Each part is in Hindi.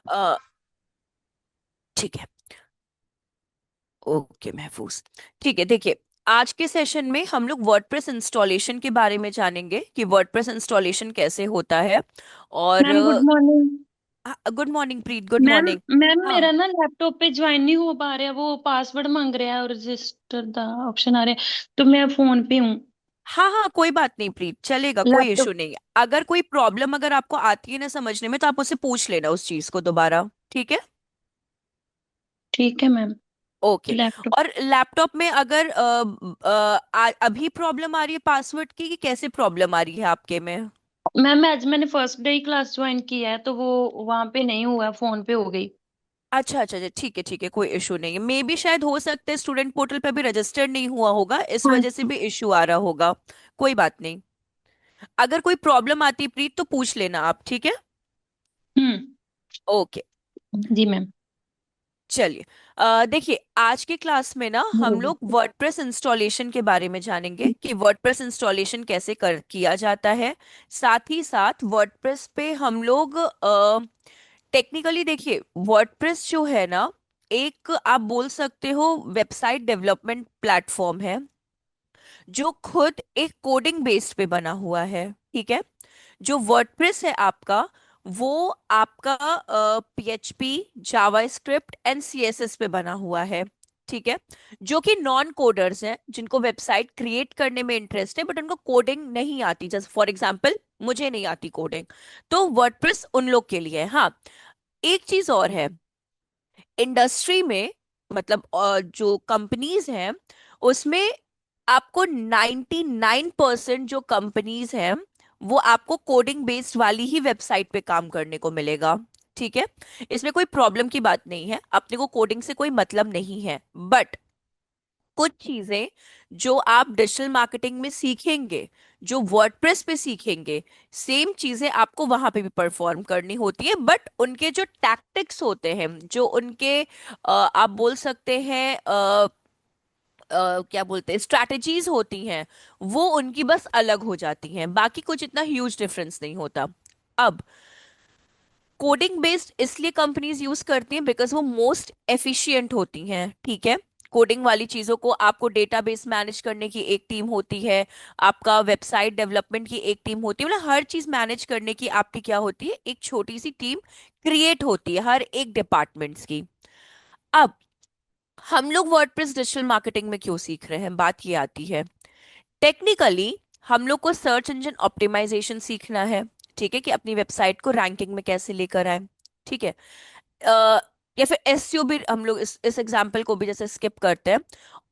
अ, ठीक है। ओके महफूज। ठीक है, देखिए, आज के सेशन में हम लोग वर्डप्रेस इंस्टॉलेशन के बारे में जानेंगे कि वर्डप्रेस इंस्टॉलेशन कैसे होता है। और ma'am good morning. Good morning Preet, good ma'am morning. Ma'am हाँ मेरा ना लैपटॉप पे ज्वाइन नहीं हो पा रहा है, वो पासवर्ड मांग रहा है और रजिस्टर द ऑप्शन आ रहे हैं, तो मैं फोन पे हूँ। हाँ हाँ, कोई बात नहीं प्रीत, चलेगा, कोई लैपटॉप। इशू नहीं है। अगर कोई प्रॉब्लम अगर आपको आती है ना समझने में, तो आप उससे पूछ लेना उस चीज को दोबारा, ठीक है। ठीक है मैम। ओके। लैपटॉप। और लैपटॉप में अगर अभी प्रॉब्लम आ रही है पासवर्ड की, कि कैसे प्रॉब्लम आ रही है आपके में? मैम आज मैंने फर्स्ट डे ही क्लास ज्वाइन किया है, तो वो वहां पे नहीं हुआ, फोन पे हो गई। अच्छा अच्छा अच्छा, ठीक है ठीक है, कोई इशू नहीं है। मे भी शायद हो सकता है स्टूडेंट पोर्टल पे भी रजिस्टर्ड नहीं हुआ होगा, इस हाँ वजह से जी। भी इशू आ रहा होगा। कोई बात नहीं। अगर कोई प्रॉब्लम आती है प्रीत, तो पूछ लेना आप, ठीक है। हम्म। ओके। जी मैम। चलिए, देखिए, आज के क्लास में ना हम लोग वर्डप्रेस इंस्टॉलेशन के बारे में जानेंगे कि वर्डप्रेस इंस्टॉलेशन कैसे कर किया जाता है। साथ ही साथ वर्डप्रेस पे हम लोग टेक्निकली, देखिए, वर्डप्रेस जो है ना, एक आप बोल सकते हो वेबसाइट डेवलपमेंट प्लेटफॉर्म है, जो खुद एक कोडिंग बेस्ड पे बना हुआ है, ठीक है। जो वर्डप्रेस है आपका, वो आपका पीएचपी, जावास्क्रिप्ट एंड सीएसएस पे बना हुआ है, ठीक है। जो कि नॉन कोडर्स हैं, जिनको वेबसाइट क्रिएट करने में इंटरेस्ट है बट उनको कोडिंग नहीं आती, जैसे फॉर एग्जांपल मुझे नहीं आती कोडिंग, तो वर्डप्रेस उन लोग के लिए है। हाँ, एक चीज और है, इंडस्ट्री में, मतलब जो कंपनीज हैं उसमें, आपको 99% जो कंपनीज हैं वो आपको कोडिंग बेस्ड वाली ही वेबसाइट पे काम करने को मिलेगा, ठीक है। इसमें कोई प्रॉब्लम की बात नहीं है, अपने को कोडिंग से कोई मतलब नहीं है। बट कुछ चीजें जो आप डिजिटल मार्केटिंग में सीखेंगे, जो वर्डप्रेस पे सीखेंगे, सेम चीजें आपको वहां पे भी परफॉर्म करनी होती है। बट उनके जो टैक्टिक्स होते हैं, जो उनके आप बोल सकते हैं क्या बोलते हैं, स्ट्रैटेजीज होती हैं, वो उनकी बस अलग हो जाती हैं, बाकी कुछ इतना ह्यूज डिफरेंस नहीं होता। अब कोडिंग बेस्ड इसलिए कंपनीज यूज करती हैं बिकॉज वो मोस्ट एफिशिएंट होती हैं, ठीक है। कोडिंग वाली चीजों को, आपको डेटाबेस मैनेज करने की एक टीम होती है, आपका वेबसाइट डेवलपमेंट की एक टीम होती है, मतलब हर चीज मैनेज करने की आपकी क्या होती है, एक छोटी सी टीम क्रिएट होती है हर एक डिपार्टमेंट्स की। अब हम लोग वर्डप्रेस डिजिटल मार्केटिंग में क्यों सीख रहे हैं, बात ये आती है, टेक्निकली हम लोग को सर्च इंजन ऑप्टिमाइजेशन सीखना है, ठीक है, कि अपनी वेबसाइट को रैंकिंग में कैसे लेकर आए, ठीक है। या फिर एसईओ भी, हम लोग इस एग्जांपल को भी जैसे स्किप करते हैं।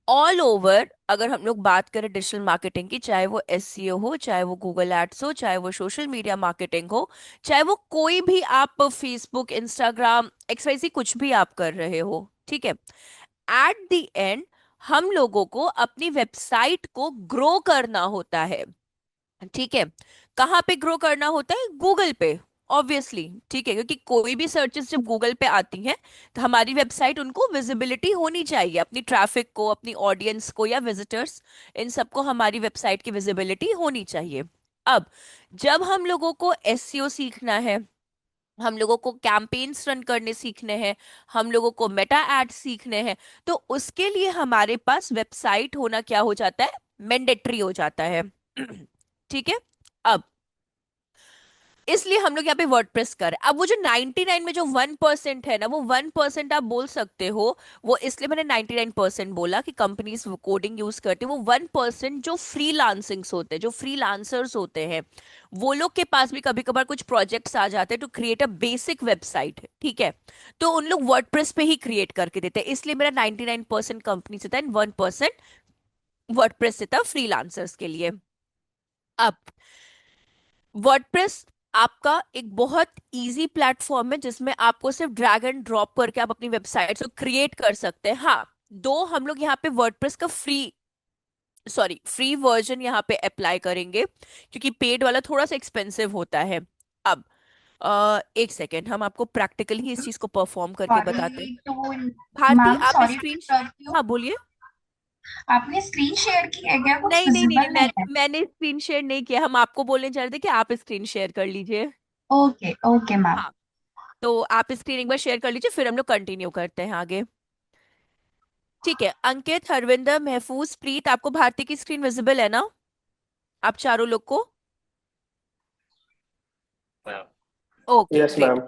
ऑल ओवर अगर हम लोग बात करें डिजिटल मार्केटिंग की, चाहे वो एसईओ हो, चाहे वो गूगल एड्स हो, चाहे वो सोशल मीडिया मार्केटिंग हो, चाहे वो कोई भी आप फेसबुक, इंस्टाग्राम, एक्सवाइजी कुछ भी आप कर रहे हो, ठीक है, एट द एंड हम लोगों को अपनी वेबसाइट को ग्रो करना होता है, ठीक है। कहाँ पे ग्रो करना होता है? गूगल पे, ऑब्वियसली, ठीक है, क्योंकि कोई भी सर्चेस जब गूगल पे आती हैं, तो हमारी वेबसाइट, उनको विजिबिलिटी होनी चाहिए, अपनी ट्रैफिक को, अपनी ऑडियंस को या विजिटर्स, इन सबको हमारी वेबसाइट की विजिबिलिटी होनी चाहिए। अब जब हम लोगों को एसईओ सीखना है, हम लोगों को कैंपेन्स रन करने सीखने हैं, हम लोगों को मेटा एड सीखने हैं, तो उसके लिए हमारे पास वेबसाइट होना क्या हो जाता है, मैंडेटरी हो जाता है, ठीक है। अब इसलिए हम लोग यहाँ पे वर्डप्रेस कर रहे हैं। अब वो जो 99 में जो 1% है ना, वो 1% आप बोल सकते हो, वो इसलिए मैंने 99% बोला कि कंपनीज कोडिंग यूज करती है, वो 1% जो फ्रीलांसिंग्स होते हैं, जो फ्रीलांसर्स होते हैं, वो लोग के पास भी कभी कभार कुछ प्रोजेक्ट्स आ जाते हैं to create a basic website, ठीक है। तो उन लोग वर्डप्रेस पे ही क्रिएट करके देते हैं, इसलिए मेरा 99% कंपनी से था, 1% वर्डप्रेस से था फ्रीलांसर्स के लिए। अब वर्डप्रेस आपका एक बहुत इजी प्लेटफॉर्म है, जिसमें आपको सिर्फ ड्रैग एंड ड्रॉप करके आप अपनी वेबसाइट को क्रिएट कर सकते हैं। हाँ, दो हम लोग यहाँ पे वर्डप्रेस का फ्री वर्जन यहाँ पे अप्लाई करेंगे, क्योंकि पेड वाला थोड़ा सा एक्सपेंसिव होता है। अब एक सेकेंड, हम आपको प्रैक्टिकली ही इस चीज को परफॉर्म करके बताते हैं। Sorry to. भारती, मैम आप sorry to screen, interrupt you. हाँ बोलिए। आपने स्क्रीन शेयर की है क्या? कुछ नहीं नहीं नहीं नहीं, विजिबल नहीं है। मैंने स्क्रीन शेयर नहीं किया, हम आपको बोलने चाह रहे थे कि आप स्क्रीन शेयर कर लीजिए। Okay okay ma'am. हाँ, तो आप स्क्रीन एक बार शेयर कर लीजिए, फिर हम लोग कंटिन्यू करते हैं आगे। ठीक है, अंकित, हरविंदर, महफूज, प्रीत, आपको भारती की स्क्रीन विजिबल है ना, आप चारों लोग को? Okay yes great. Ma'am.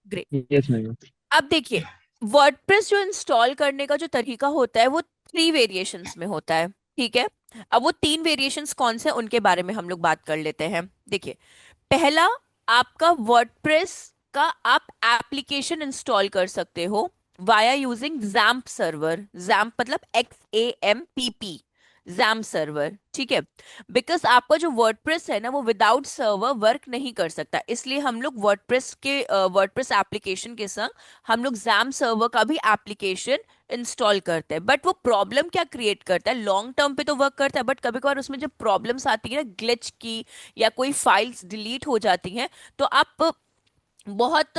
Great. Yes ma'am. अब देखिए, वर्डप्रेस जो इंस्टॉल करने का जो तरीका होता है वो 3 वेरिएशंस में होता है। ठीक है, अब वो 3 वेरिएशंस कौन से हैं, उनके बारे में हम लोग बात कर लेते हैं। देखिए, पहला, आपका वर्डप्रेस का आप एप्लीकेशन इंस्टॉल कर सकते हो via using XAMPP server. XAMPP मतलब XAMPP, जैम्प सर्वर। ठीक है, बिकॉज आपका जो वर्डप्रेस है ना वो विदाउट सर्वर वर्क नहीं कर सकता, इसलिए हम लोग वर्डप्रेस एप्लीकेशन के संग हम लोग जैम्प सर्वर का भी एप्लीकेशन इंस्टॉल करते हैं। बट वो प्रॉब्लम क्या क्रिएट करता है, लॉन्ग टर्म पे तो वर्क करता है, बट कभी कभार उसमें जब प्रॉब्लम्स आती है ना, ग्लिच की या कोई फाइल्स डिलीट हो जाती हैं, तो आप बहुत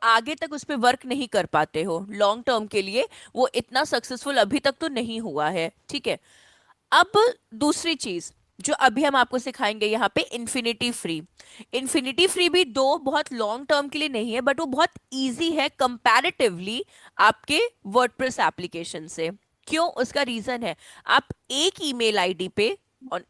आगे तक उस पर वर्क नहीं कर पाते हो लॉन्ग टर्म के लिए। वो इतना सक्सेसफुल अभी तक तो नहीं हुआ है। ठीक है, अब दूसरी चीज जो अभी हम आपको सिखाएंगे यहाँ पे, इन्फिनिटी फ्री। इन्फिनिटी फ्री भी दो बहुत लॉन्ग टर्म के लिए नहीं है, बट वो बहुत इजी है कंपैरेटिवली आपके वर्डप्रेस एप्लीकेशन से। क्यों, उसका रीजन है, आप एक ईमेल आईडी पे, और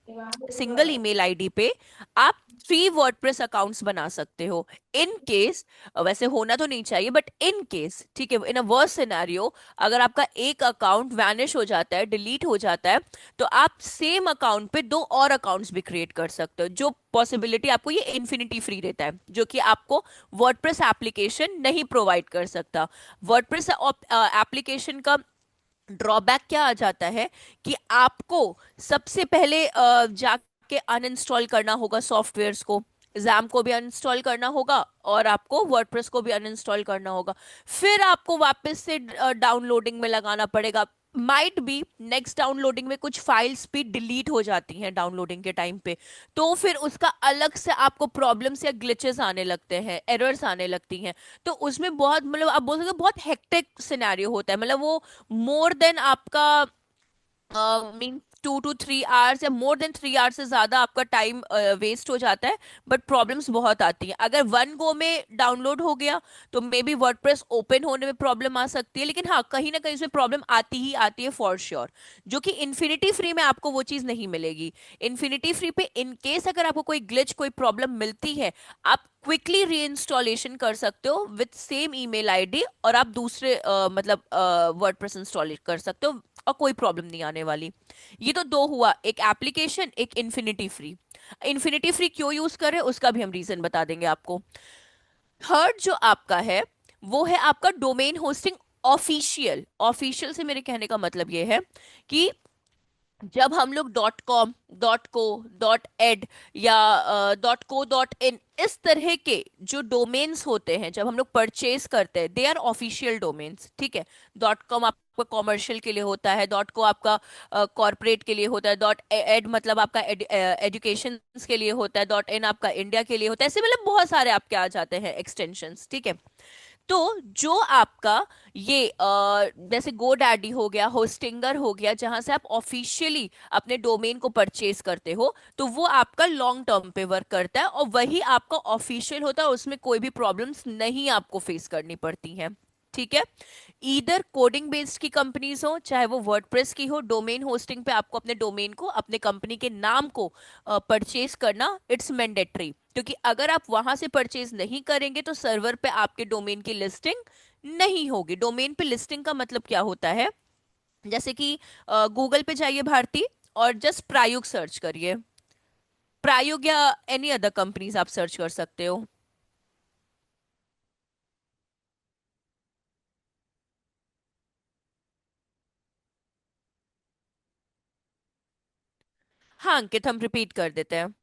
सिंगल ईमेल आईडी पे आप 3 वर्डप्रेस अकाउंट्स बना सकते हो। इन केस, वैसे होना तो नहीं चाहिए बट इन केस, ठीक है, इन अ वर्स्ट सिनेरियो, अगर आपका एक अकाउंट वैनिश हो जाता है, डिलीट हो जाता है, तो आप सेम अकाउंट पे 2 और अकाउंट्स भी क्रिएट कर सकते हो। जो पॉसिबिलिटी आपको ये इन्फिनिटी फ्री देता है, जो कि आपको वर्डप्रेस एप्लीकेशन नहीं प्रोवाइड कर सकता। वर्डप्रेस एप्लीकेशन का ड्रॉबैक क्या आ जाता है कि आपको सबसे पहले जाके अनइंस्टॉल करना होगा सॉफ्टवेयर्स को, जैम को भी अनइंस्टॉल करना होगा और आपको वर्डप्रेस को भी अनइंस्टॉल करना होगा। फिर आपको वापस से डाउनलोडिंग में लगाना पड़ेगा। माइट बी नेक्स्ट डाउनलोडिंग में कुछ फाइल्स भी डिलीट हो जाती हैं डाउनलोडिंग के टाइम पे, तो फिर उसका अलग से आपको प्रॉब्लम्स या ग्लिचेस आने लगते हैं, एरर्स आने लगती हैं। तो उसमें बहुत, मतलब आप बोल सकते हो बहुत हेक्टिक सिनेरियो होता है, मतलब वो मोर देन आपका मीन 2 to 3 आवर्स या मोर देन 3 आवर्स से ज्यादा आपका टाइम वेस्ट हो जाता है। बट प्रॉब्लम्स बहुत आती हैं, अगर वन गो में डाउनलोड हो गया तो मे बी वर्डप्रेस ओपन होने में प्रॉब्लम आ सकती है, लेकिन हाँ कहीं ना कहीं उसमें प्रॉब्लम आती ही आती है फॉर श्योर, जो कि इन्फिनिटी फ्री में आपको वो चीज नहीं मिलेगी। इन्फिनिटी फ्री पे इन केस अगर आपको कोई ग्लिच, कोई प्रॉब्लम मिलती है, आप क्विकली री इंस्टॉलेशन कर सकते हो विद सेम ईमेल आईडी, और आप दूसरे मतलब वर्डप्रेस इंस्टॉल कर सकते हो और कोई प्रॉब्लम नहीं आने वाली। ये तो दो हुआ, एक एप्लीकेशन, एक इन्फिनिटी फ्री। इन्फिनिटी फ्री क्यों यूज कर रहे हैं उसका भी हम रीजन बता देंगे आपको। थर्ड जो आपका है वो है आपका डोमेन होस्टिंग ऑफिशियल। ऑफिशियल से मेरे कहने का मतलब ये है कि जब हम लोग .com, .co, .ed या .co.in इस तरह के जो डोमेन्स होते हैं, जब हम लोग परचेज करते हैं, दे आर ऑफिशियल डोमेन्स। ठीक है, .com आपका कॉमर्शियल के लिए होता है, .co आपका कॉरपोरेट के लिए होता है, .ed मतलब आपका एजुकेशन के लिए होता है, .in आपका इंडिया के लिए होता है, ऐसे मतलब बहुत सारे आपके आ जाते हैं एक्सटेंशंस। ठीक है, तो जो आपका ये जैसे गोडैडी हो गया, होस्टिंगर हो गया, जहां से आप ऑफिशियली अपने डोमेन को परचेज करते हो, तो वो आपका लॉन्ग टर्म पे वर्क करता है और वही आपका ऑफिशियल होता है, उसमें कोई भी प्रॉब्लम्स नहीं आपको फेस करनी पड़ती हैं। ठीक है, ईदर कोडिंग बेस्ड की कंपनीज हो चाहे वो वर्डप्रेस की हो, डोमेन होस्टिंग पे आपको अपने डोमेन को, अपने कंपनी के नाम को परचेज करना इट्स मैंडेटरी, क्योंकि अगर आप वहां से परचेज नहीं करेंगे तो सर्वर पे आपके डोमेन की लिस्टिंग नहीं होगी। डोमेन पे लिस्टिंग का मतलब क्या होता है, जैसे कि गूगल पे जाइए भारती और जस्ट प्रायुग सर्च करिए, प्रायुग या एनी अदर कंपनीज आप सर्च कर सकते हो। हाँ अंकित, हम रिपीट कर देते हैं।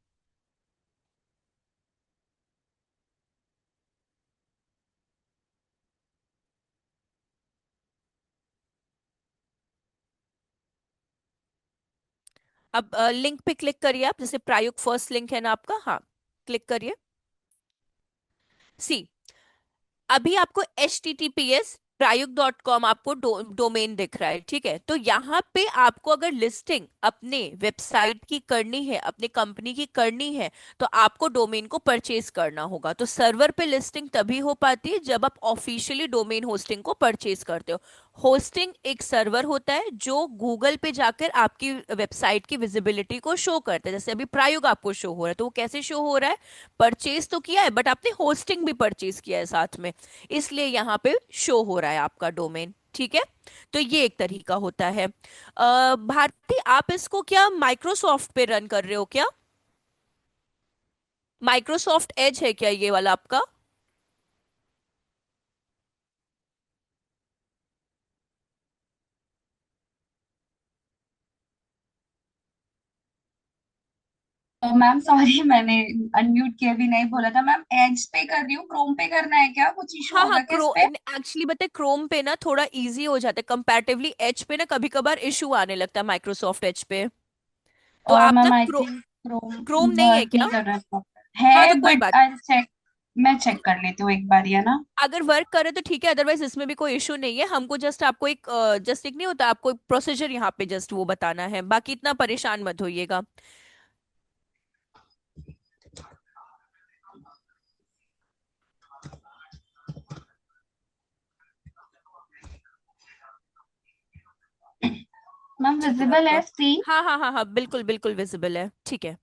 अब लिंक पे क्लिक करिए आप, जैसे प्रायुग फर्स्ट लिंक है ना आपका, हाँ क्लिक करिए। सी, अभी आपको HTTPS प्रायुक्त.com आपको डोमेन दिख रहा है, ठीक है। तो यहाँ पे आपको अगर लिस्टिंग अपने वेबसाइट की करनी है, अपने कंपनी की करनी है, तो आपको डोमेन को परचेज करना होगा। तो सर्वर पे लिस्टिंग तभी हो पाती है जब आप ऑफिशियली डोमेन होस्टिंग को परचेज करते हो। होस्टिंग एक सर्वर होता है जो गूगल पे जाकर आपकी वेबसाइट की विजिबिलिटी को शो करता है। जैसे अभी प्रायोग आपको शो हो रहा है, तो वो कैसे शो हो रहा है? परचेज तो किया है, बट आपने होस्टिंग भी परचेज किया है साथ में, इसलिए यहाँ पे शो हो रहा है आपका डोमेन, ठीक है। तो ये एक तरीका होता है। भारती, आप इसको क्या माइक्रोसॉफ्ट पे रन कर रहे हो क्या? माइक्रोसॉफ्ट एज है क्या ये वाला आपका? मैम सॉरी मैंने अनम्यूट किया भी नहीं, बोला था मैम एज पे कर रही हूँ। क्रोम पे करना है क्या? कुछ इशू हाँ हाँ, होगा क्या इस क्रो पे? एक्चुअली बता, क्रोम पे ना थोड़ा इजी हो जाता है कंपैरेटिवली, एज पे ना कभी कभार इशू आने लगता है माइक्रोसॉफ्ट एज पे। तो आप ना ma'am I think Chrome Chrome नहीं है वर्क नहीं क्या? कर रहा है प्रॉपर हाँ है, तो कोई बट बात, आई चेक। मैं चेक कर लेती हूँ एक बार, है ना। अगर वर्क करे तो ठीक है, अदरवाइज इसमें भी कोई इशू नहीं है। हमको जस्ट आपको एक जस्ट एक नहीं होता, आपको एक प्रोसीजर यहाँ पे जस्ट वो बताना है, बाकी इतना परेशान मत होइएगा। मैम ठीक है विजिबल आपका। है स्क्रीन? हाँ हाँ हाँ हाँ, बिल्कुल बिल्कुल विजिबल है, ठीक है।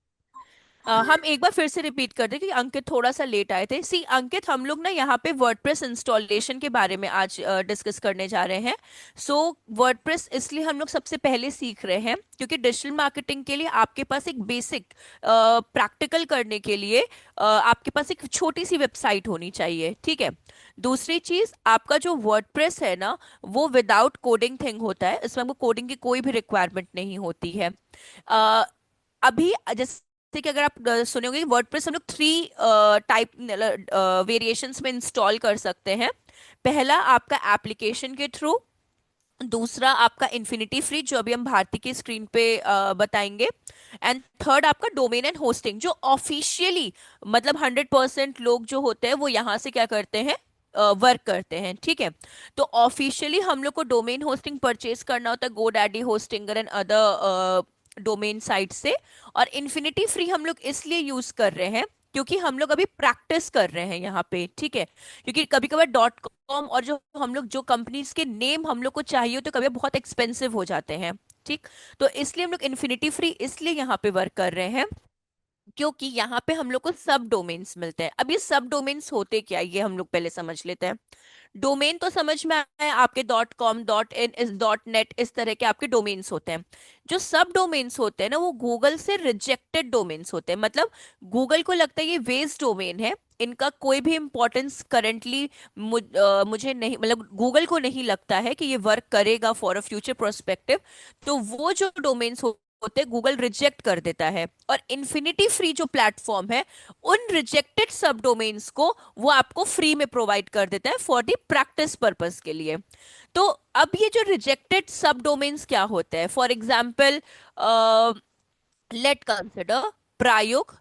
हम एक बार फिर से रिपीट कर दें कि अंकित थोड़ा सा लेट आए थे। सी अंकित, हम लोग ना यहाँ पे वर्डप्रेस इंस्टॉलेशन के बारे में आज डिस्कस करने जा रहे हैं। सो वर्डप्रेस इसलिए हम लोग सबसे पहले सीख रहे हैं क्योंकि डिजिटल मार्केटिंग के लिए आपके पास एक बेसिक प्रैक्टिकल करने के लिए आपके पास एक छोटी सी वेबसाइट होनी चाहिए, ठीक है। दूसरी चीज, आपका जो वर्डप्रेस है ना, वो विदाउट कोडिंग थिंग होता है, इसमें आपको कोडिंग की कोई भी रिक्वायरमेंट नहीं होती है। अ, अभी जैसे कि अगर आप सुने होंगे, वर्डप्रेस हम लोग थ्री टाइप वेरिएशंस में इंस्टॉल कर सकते हैं। पहला आपका एप्लीकेशन के थ्रू, दूसरा आपका इन्फिनिटी फ्री जो अभी हम भारती की स्क्रीन पे बताएंगे, एंड थर्ड आपका डोमेन एंड होस्टिंग जो ऑफिशियली मतलब 100% लोग जो होते हैं वो यहाँ से क्या करते हैं, वर्क करते हैं, ठीक है। तो ऑफिशियली हम लोग को डोमेन होस्टिंग परचेज करना होता है GoDaddy, Hostinger and other domain site से। और इन्फिनिटी फ्री हम लोग इसलिए यूज कर रहे हैं क्योंकि हम लोग अभी प्रैक्टिस कर रहे हैं यहाँ पे, ठीक है। क्योंकि कभी कभार डॉट कॉम और जो हम लोग जो कंपनीज के नेम हम लोग को चाहिए तो कभी बहुत एक्सपेंसिव हो जाते हैं, ठीक। तो इसलिए हम लोग इन्फिनिटी फ्री इसलिए यहाँ पे वर्क कर रहे हैं क्योंकि यहाँ पे हम लोग को सब डोमेन्स मिलते हैं। अब ये सब डोमेन्स होते क्या है, ये हम लोग पहले समझ लेते हैं। डोमेन तो समझ में आया आपके, डॉट कॉम, डॉट इन, इस डॉट नेट, इस तरह के आपके डोमेन्स होते हैं। जो सब डोमेन्स होते हैं ना, वो गूगल से रिजेक्टेड डोमेन्स होते हैं। मतलब गूगल को लगता है ये वेस्ट डोमेन है, इनका कोई भी इंपॉर्टेंस करेंटली मुझे नहीं, मतलब गूगल को नहीं लगता है कि ये वर्क करेगा फॉर अ फ्यूचर प्रोस्पेक्टिव। तो वो जो डोमेन्स होते हैं गूगल रिजेक्ट कर देता है, और इन्फिनिटी फ्री जो प्लेटफॉर्म है उन रिजेक्टेड सब डोमेन्स को वो आपको फ्री में प्रोवाइड कर देता है फॉर द प्रैक्टिस पर्पस के लिए। तो अब ये जो रिजेक्टेड सब डोमेन्स क्या होते हैं, for example let consider Prayog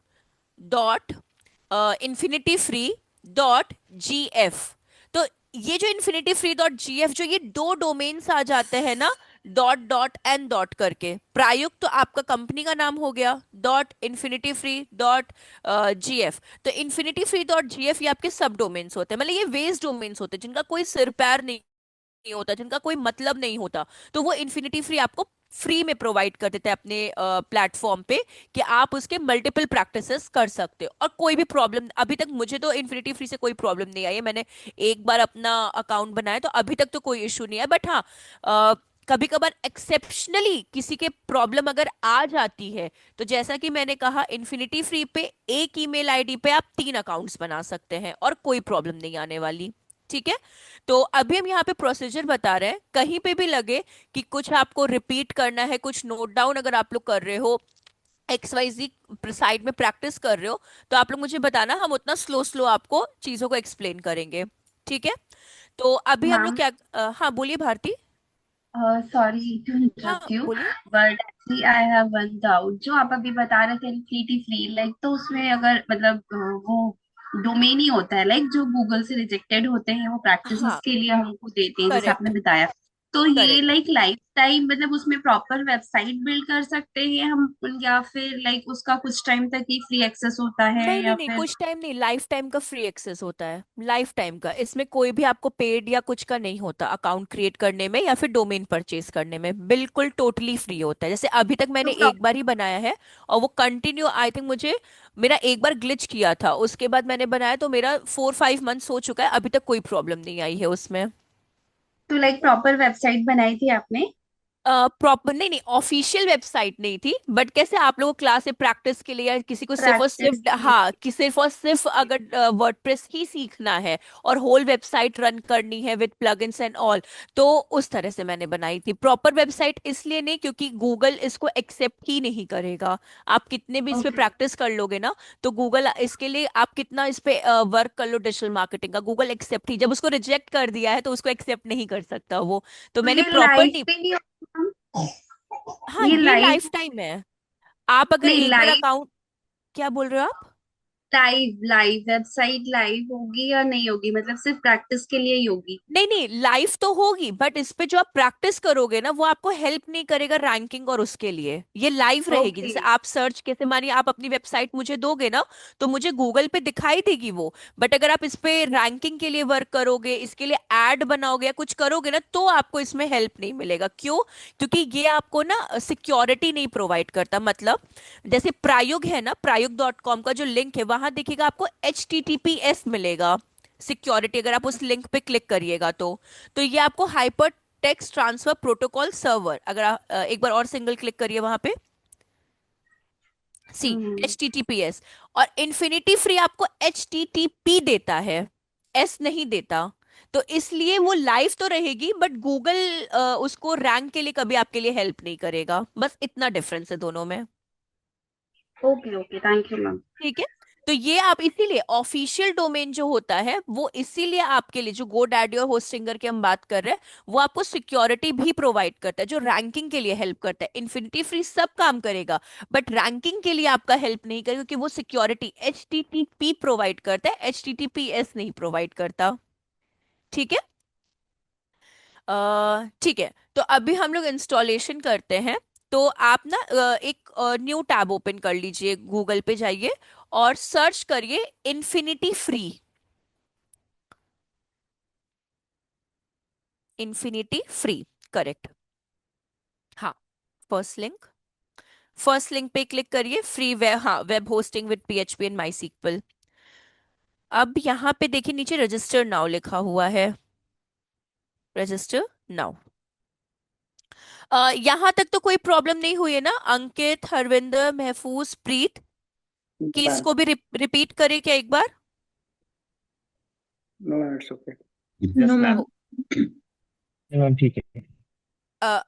dot infinity free dot G F. तो ये जो infinity free dot G F, जो ये दो डोमेन्स आ जाते हैं ना, डॉट डॉट एन डॉट करके, प्रायुक्त तो आपका कंपनी का नाम हो गया, dot infinity free dot G F. तो infinity free dot G F ये आपके सब डोमेन्स होते हैं, मतलब ये वेस्ट डोमेन्स होते हैं जिनका कोई सिर पैर नहीं होता, जिनका कोई मतलब नहीं होता। तो वो इन्फिनिटी फ्री आपको फ्री में प्रोवाइड कर देता है अपने प्लेटफॉर्म पे, कि आप उसके मल्टीपल प्रैक्टिसेस कर सकते हो और कोई भी प्रॉब्लम, अभी तक मुझे तो इन्फिनिटी फ्री से कोई प्रॉब्लम नहीं आई है। मैंने एक बार अपना अकाउंट बनाया तो अभी तक तो कोई इशू नहीं है। बट हाँ, कभी कभार एक्सेप्शनली किसी के प्रॉब्लम अगर आ जाती है, तो जैसा कि मैंने कहा, इन्फिनिटी फ्री पे एक ईमेल आईडी पे आप 3 अकाउंट्स बना सकते हैं और कोई प्रॉब्लम नहीं आने वाली, ठीक है। तो अभी हम यहाँ पे प्रोसीजर बता रहे हैं, कहीं पे भी लगे कि कुछ आपको रिपीट करना है, कुछ नोट डाउन अगर आप लोग कर रहे हो, एक्स वाई जी साइड में प्रैक्टिस कर रहे हो, तो आप लोग मुझे बताना, हम उतना स्लो स्लो आपको चीजों को एक्सप्लेन करेंगे, ठीक है। तो अभी हम लोग मैम क्या हाँ बोलिए भारती। सॉरी टू हाँ इंटरप्ट यू, बोलिए। But actually I have one doubt. जो आप अभी बता रहे थे फ्री फ्री, लाइक तो उसमें अगर मतलब वो डोमेन ही होता है, लाइक जो गूगल से रिजेक्टेड होते हैं वो प्रैक्टिसेस हाँ, के लिए हमको देते हैं, जैसे आपने करेक्ट, बताया। तो ये करेक्ट। लाइक लाइफ टाइम, मतलब उसमें प्रॉपर वेबसाइट बिल्ड कर सकते हैं हम, या फिर लाइक उसका कुछ टाइम तक ही फ्री एक्सेस होता है, नहीं नहीं या नहीं, फिर? कुछ टाइम नहीं, लाइफ टाइम का फ्री एक्सेस होता है, लाइफ टाइम का। इसमें कोई भी आपको पेड या कुछ का नहीं होता, अकाउंट क्रिएट करने में या फिर डोमेन परचेज करने में, बिल्कुल टोटली फ्री होता है। जैसे अभी तक तो मैंने एक बार ही बनाया है, और वो कंटिन्यू, आई थिंक मुझे, मेरा एक बार ग्लिच किया था, उसके बाद मैंने बनाया तो मेरा 4-5 मंथ्स हो चुका है, अभी तक कोई प्रॉब्लम नहीं आई है उसमें। लाइक प्रॉपर वेबसाइट बनाई थी आपने? प्रॉपर नहीं नहीं, ऑफिशियल वेबसाइट नहीं थी, बट कैसे आप लोगों क्लास से प्रैक्टिस के लिए, या किसी को सिर्फ और प्रैक्टिस सिर्फ, के लिए। हाँ, कि सिर्फ और सिर्फ अगर वर्डप्रेस ही सीखना है और होल वेबसाइट रन करनी है विद प्लगइन्स एंड ऑल, तो उस तरह से मैंने बनाई थी। प्रॉपर वेबसाइट इसलिए नहीं क्योंकि गूगल इसको एक्सेप्ट ही नहीं करेगा। आप कितने भी इस पे ओके। प्रैक्टिस कर लोगे ना, तो गूगल इसके लिए, आप कितना इस पे वर्क कर लो डिजिटल मार्केटिंग का, गूगल एक्सेप्ट ही, जब उसको रिजेक्ट कर दिया है तो उसको एक्सेप्ट नहीं कर सकता वो। तो तो मैंने ये प्रॉपर, लाइव पे नहीं होगा? हाँ, ये ये लाइव? लाइफ टाइम है। आप अगर नहीं, एक बार लाइव, अकाउंट, क्या बोल रहे हो आप? लाइव लाइव वेबसाइट लाइव होगी या नहीं होगी, मतलब सिर्फ प्रैक्टिस के लिए ही होगी? नहीं नहीं, लाइफ तो होगी, बट इस पे जो आप प्रैक्टिस करोगे ना, वो आपको हेल्प नहीं करेगा रैंकिंग और उसके लिए। ये लाइव रहेगी, ओके। जैसे आप सर्च, कैसे मानिए आप अपनी वेबसाइट मुझे दोगे ना, तो मुझे गूगल पे दिखाई देगी वो। बट अगर आप इस पे रैंकिंग के लिए वर्क करोगे, इसके लिए एड बनाओगे या कुछ करोगे ना, तो आपको इसमें हेल्प नहीं मिलेगा। क्यों? क्योंकि ये आपको ना सिक्योरिटी नहीं प्रोवाइड करता। मतलब जैसे प्रायुग है ना, प्रायुग.com का जो लिंक है, वहां देखिएगा आपको HTTPS मिलेगा सिक्योरिटी, अगर आप उस लिंक पे क्लिक करिएगा तो ये आपको hyper text transfer protocol server, अगर आप एक बार और सिंगल क्लिक करिए वहां पे, सी, हम्म। HTTPS। और इन्फिनिटी फ्री आपको HTTP देता है, एस नहीं देता। तो इसलिए वो लाइव तो रहेगी, बट गूगल उसको रैंक के लिए कभी आपके लिए हेल्प नहीं करेगा, बस इतना डिफरेंस है दोनों में। Okay okay, thank you ma'am. ठीक है। तो ये आप इसीलिए, ऑफिशियल डोमेन जो होता है वो इसीलिए आपके लिए, जो गोडैडी और होस्टिंगर की हम बात कर रहे हैं, वो आपको सिक्योरिटी भी प्रोवाइड करता है, जो रैंकिंग के लिए हेल्प करता है। इन्फिनिटी फ्री सब काम करेगा, बट रैंकिंग के लिए आपका हेल्प नहीं करेगा, क्योंकि वो सिक्योरिटी HTTP प्रोवाइड करता है, HTTPS नहीं प्रोवाइड करता। ठीक है। ठीक है, तो अभी हम लोग इंस्टॉलेशन करते हैं। तो आप ना एक न्यू टैब ओपन कर लीजिए, गूगल पे जाइए और सर्च करिए Infinity Free. Infinity Free, correct. हाँ, फर्स्ट लिंक, फर्स्ट लिंक पे क्लिक करिए, फ्री वेब, हाँ, web hosting with PHP and माई सीक्वल। अब यहाँ पे देखिए नीचे रजिस्टर नाउ लिखा हुआ है, रजिस्टर नाउ। यहाँ तक तो कोई प्रॉब्लम नहीं हुई है ना, अंकित, हरविंदर, महफूज, प्रीत? कि मैम। इसको भी रिपीट करें क्या एक बार? No ma'am, it's okay. No yes ma'am. Ma'am. Oh, ma'am ठीक है।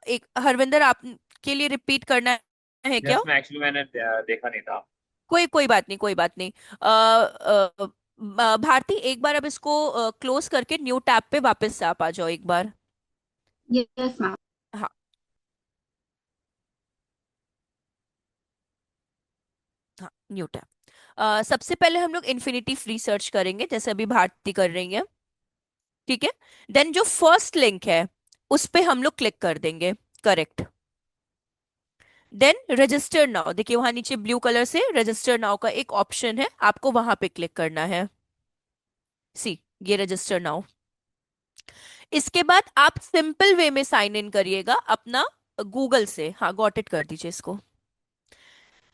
एक हरविंदर, आप के लिए रिपीट करना है क्या? यस मैम, एक्चुअली मैंने देखा नहीं था। कोई कोई बात नहीं, कोई बात नहीं। भारती, एक बार अब इसको क्लोज करके न्यू टैब पे वापस से आप आ जाओ एक बार। Yes ma'am. हाँ, हाँ, न्यू टैब। सबसे पहले हम लोग इन्फिनिटी फ्री सर्च करेंगे, जैसे अभी भारती कर रही है। ठीक है। देन जो फर्स्ट लिंक है उस पे हम लोग क्लिक कर देंगे, करेक्ट। देन रजिस्टर नाउ, देखिए वहां नीचे ब्लू कलर से रजिस्टर नाउ का एक ऑप्शन है, आपको वहां पे क्लिक करना है। सी, ये रजिस्टर नाउ। इसके बाद आप सिंपल वे में साइन इन करिएगा अपना गूगल से। हाँ, गॉट इट, कर दीजिए इसको,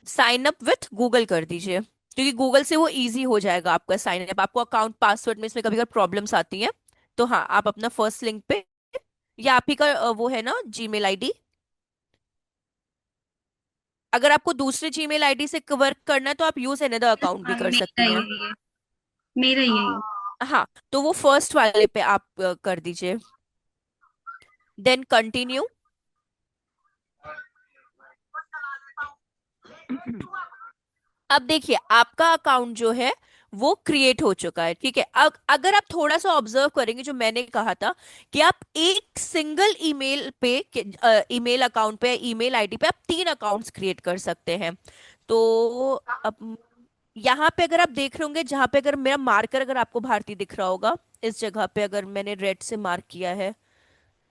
साइन अप विथ गूगल कर दीजिए, क्योंकि गूगल से वो इजी हो जाएगा आपका साइन अप। आपको अकाउंट पासवर्ड में इसमें कभी कभी प्रॉब्लम्स आती हैं, तो हाँ, आप अपना फर्स्ट लिंक पे, या आप ही का वो है ना जीमेल आईडी, अगर आपको दूसरे जीमेल आईडी से वर्क करना है तो आप यूज अनदर अकाउंट भी हाँ, कर मेरा सकती ही हैं। है ये। मेरा ही है ये। हाँ, तो वो फर्स्ट वाले पे आप कर दीजिए, देन कंटिन्यू। अब देखिए आपका अकाउंट जो है वो क्रिएट हो चुका है। ठीक है। अब अगर आप थोड़ा सा ऑब्जर्व करेंगे, जो मैंने कहा था कि आप एक सिंगल ईमेल पे, ईमेल अकाउंट पे, ईमेल आईडी पे आप 3 अकाउंट्स क्रिएट कर सकते हैं। तो अब यहाँ पे अगर आप देख रहे होंगे, जहां पे अगर मेरा मार्कर अगर आपको भारती दिख रहा होगा, इस जगह पे अगर मैंने रेड से मार्क किया है,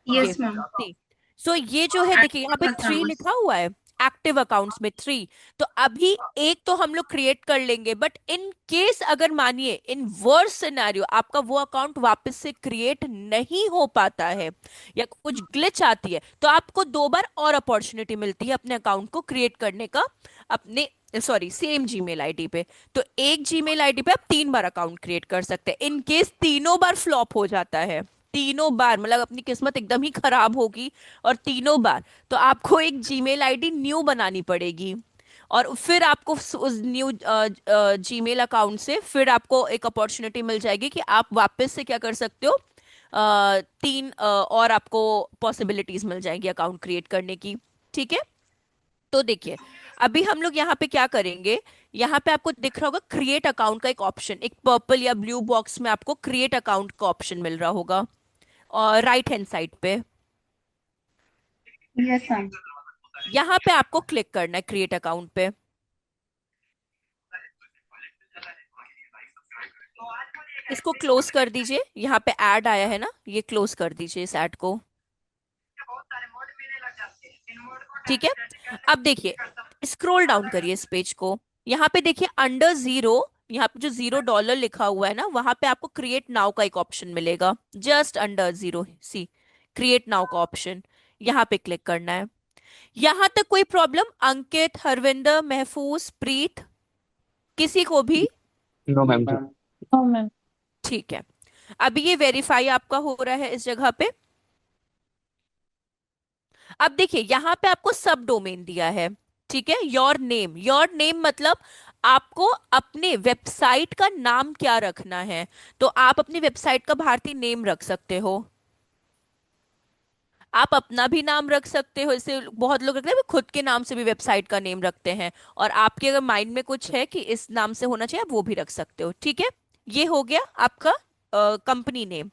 ये यस मैम। थ्री। सो ये जो है देखिए यहाँ पे एक्टिव थ्री अकाउंट्स। लिखा हुआ है, एक्टिव अकाउंट्स में थ्री। तो अभी एक तो हम लोग क्रिएट कर लेंगे, बट इन केस अगर मानिए इन वर्स सिनेरियो आपका वो अकाउंट वापस से क्रिएट नहीं हो पाता है या कुछ ग्लिच आती है, तो आपको दो बार और अपॉर्चुनिटी मिलती है अपने अकाउंट को क्रिएट करने का, अपने सॉरी सेम जीमेल आईडी पे। तो एक जीमेल आईडी पे आप तीन बार अकाउंट क्रिएट कर सकते हैं। इन केस तीनों बार फ्लॉप हो जाता है, तीनों बार मतलब अपनी किस्मत एकदम ही खराब होगी और तीनों बार, तो आपको एक जीमेल आईडी न्यू बनानी पड़ेगी। और फिर आपको उस न्यू जीमेल अकाउंट से फिर आपको एक अपॉर्चुनिटी मिल जाएगी कि आप वापस से क्या कर सकते हो, तीन और आपको पॉसिबिलिटीज मिल जाएंगी अकाउंट क्रिएट करने की। ठीक है, तो देखिए अभी हम लोग यहाँ पे क्या करेंगे, यहाँ पे आपको दिख रहा होगा क्रिएट अकाउंट का एक ऑप्शन, एक पर्पल या ब्लू बॉक्स में आपको क्रिएट अकाउंट का ऑप्शन मिल रहा होगा और राइट हैंड साइड पे। Yes ma'am. यहाँ पे आपको क्लिक करना है क्रिएट अकाउंट पे। इसको क्लोज कर दीजिए, यहाँ पे ऐड आया है ना, ये क्लोज कर दीजिए इस ऐड को। ठीक है, अब देखिए स्क्रॉल डाउन करिए इस पेज को, यहाँ पे देखिए अंडर जीरो, यहाँ पे जो $0 लिखा हुआ है ना, वहां पे आपको क्रिएट नाउ का एक ऑप्शन मिलेगा, जस्ट अंडर जीरो सी क्रिएट नाउ का ऑप्शन, यहाँ पे क्लिक करना है। यहां तक कोई प्रॉब्लम? अंकित, हरविंदर, महफूज, प्रीत, किसी को भी? No ma'am. हाँ मैम। ठीक है, अभी ये वेरीफाई आपका हो रहा है इस जगह पे। अब देखिए यहाँ पे आपको सब डोमेन दिया है। ठीक है, योर नेम, योर नेम मतलब आपको अपने वेबसाइट का नाम क्या रखना है। तो आप अपनी वेबसाइट का भारतीय नेम रख सकते हो, आप अपना भी नाम रख सकते हो, इससे बहुत लोग रखते हैं खुद के नाम से भी वेबसाइट का नेम रखते हैं, और आपके अगर माइंड में कुछ है कि इस नाम से होना चाहिए आप वो भी रख सकते हो। ठीक है, ये हो गया आपका कंपनी नेम।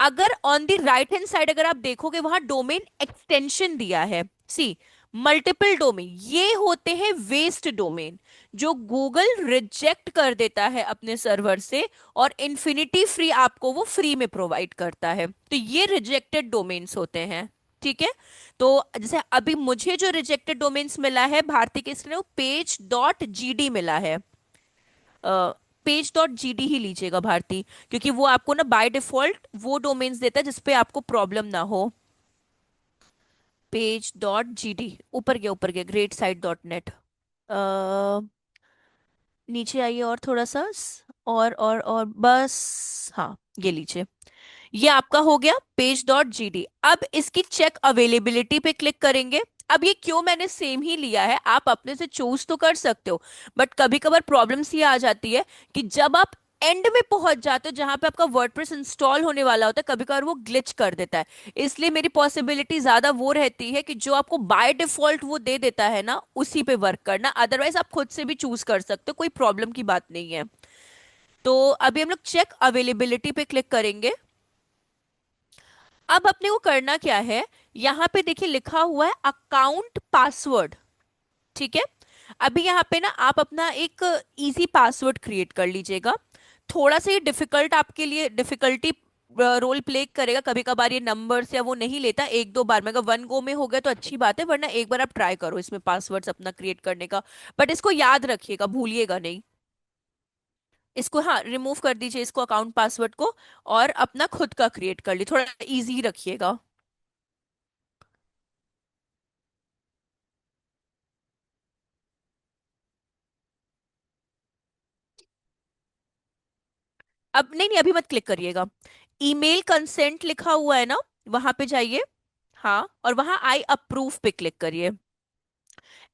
अगर on the right hand side अगर आप देखोगे वहां डोमेन एक्सटेंशन दिया है, सी मल्टीपल डोमेन, ये होते हैं वेस्ट डोमेन जो गूगल रिजेक्ट कर देता है अपने सर्वर से, और इन्फिनिटी फ्री आपको वो फ्री में प्रोवाइड करता है, तो ये रिजेक्टेड डोमेन्स होते हैं। ठीक है, तो जैसे अभी मुझे जो रिजेक्टेड डोमेन्स मिला है भारती के, इसलिए वो page.gd मिला है, page.gd ही लीजिएगा भारती, क्योंकि वो आपको ना बाय डिफॉल्ट वो डोमेन्स देता है जिसपे आपको प्रॉब्लम ना हो। page.gd, ऊपर गया ग्रेट साइट डॉट नेट, नीचे आइए और थोड़ा सा और बस, हाँ ये लीजिए, ये आपका हो गया page.gd। अब इसकी चेक अवेलेबिलिटी पे क्लिक करेंगे। अब ये क्यों मैंने सेम ही लिया है, आप अपने से चूज तो कर सकते हो, बट कभी कभार प्रॉब्लम्स ये आ जाती है कि जब आप एंड में पहुंच जाते हो जहां पे आपका वर्डप्रेस इंस्टॉल होने वाला होता है, कभी कभार वो ग्लिच कर देता है। इसलिए मेरी पॉसिबिलिटी ज्यादा वो रहती है कि जो आपको बाय डिफॉल्ट वो दे देता है ना, उसी पे वर्क करना, अदरवाइज आप खुद से भी चूज कर सकते हो, कोई प्रॉब्लम की बात नहीं है। तो अभी हम लोग चेक अवेलेबिलिटी पे क्लिक करेंगे। अब अपने को करना क्या है, यहाँ पे देखिए लिखा हुआ है अकाउंट पासवर्ड। ठीक है, अभी यहाँ पे ना आप अपना एक इजी पासवर्ड क्रिएट कर लीजिएगा। थोड़ा सा ये डिफिकल्ट आपके लिए डिफिकल्टी रोल प्ले करेगा, कभी कभार ये नंबर्स या वो नहीं लेता, एक दो बार में अगर वन गो में हो गया तो अच्छी बात है, वरना एक बार आप ट्राई करो इसमें पासवर्ड्स अपना क्रिएट करने का। बट इसको याद रखिएगा, भूलिएगा नहीं इसको, हाँ रिमूव कर दीजिए इसको अकाउंट पासवर्ड को, और अपना खुद का क्रिएट कर ली, थोड़ा इजी रखिएगा। अब नहीं नहीं, अभी मत क्लिक करिएगा, ईमेल कंसेंट लिखा हुआ है ना, वहां पे जाइए, हाँ, और वहां आई अप्रूव पे क्लिक करिए,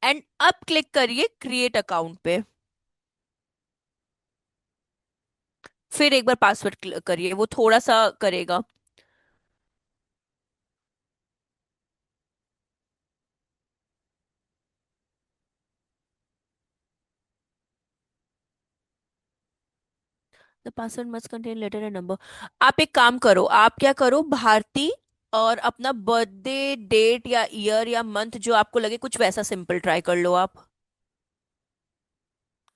एंड अब क्लिक करिए क्रिएट अकाउंट पे, फिर एक बार पासवर्ड करिए, वो थोड़ा सा करेगा। The password must contain letter and number. आप एक काम करो, आप क्या करो भारती, और अपना बर्थडे डेट या ईयर या मंथ जो आपको लगे कुछ वैसा सिंपल ट्राई कर लो आप।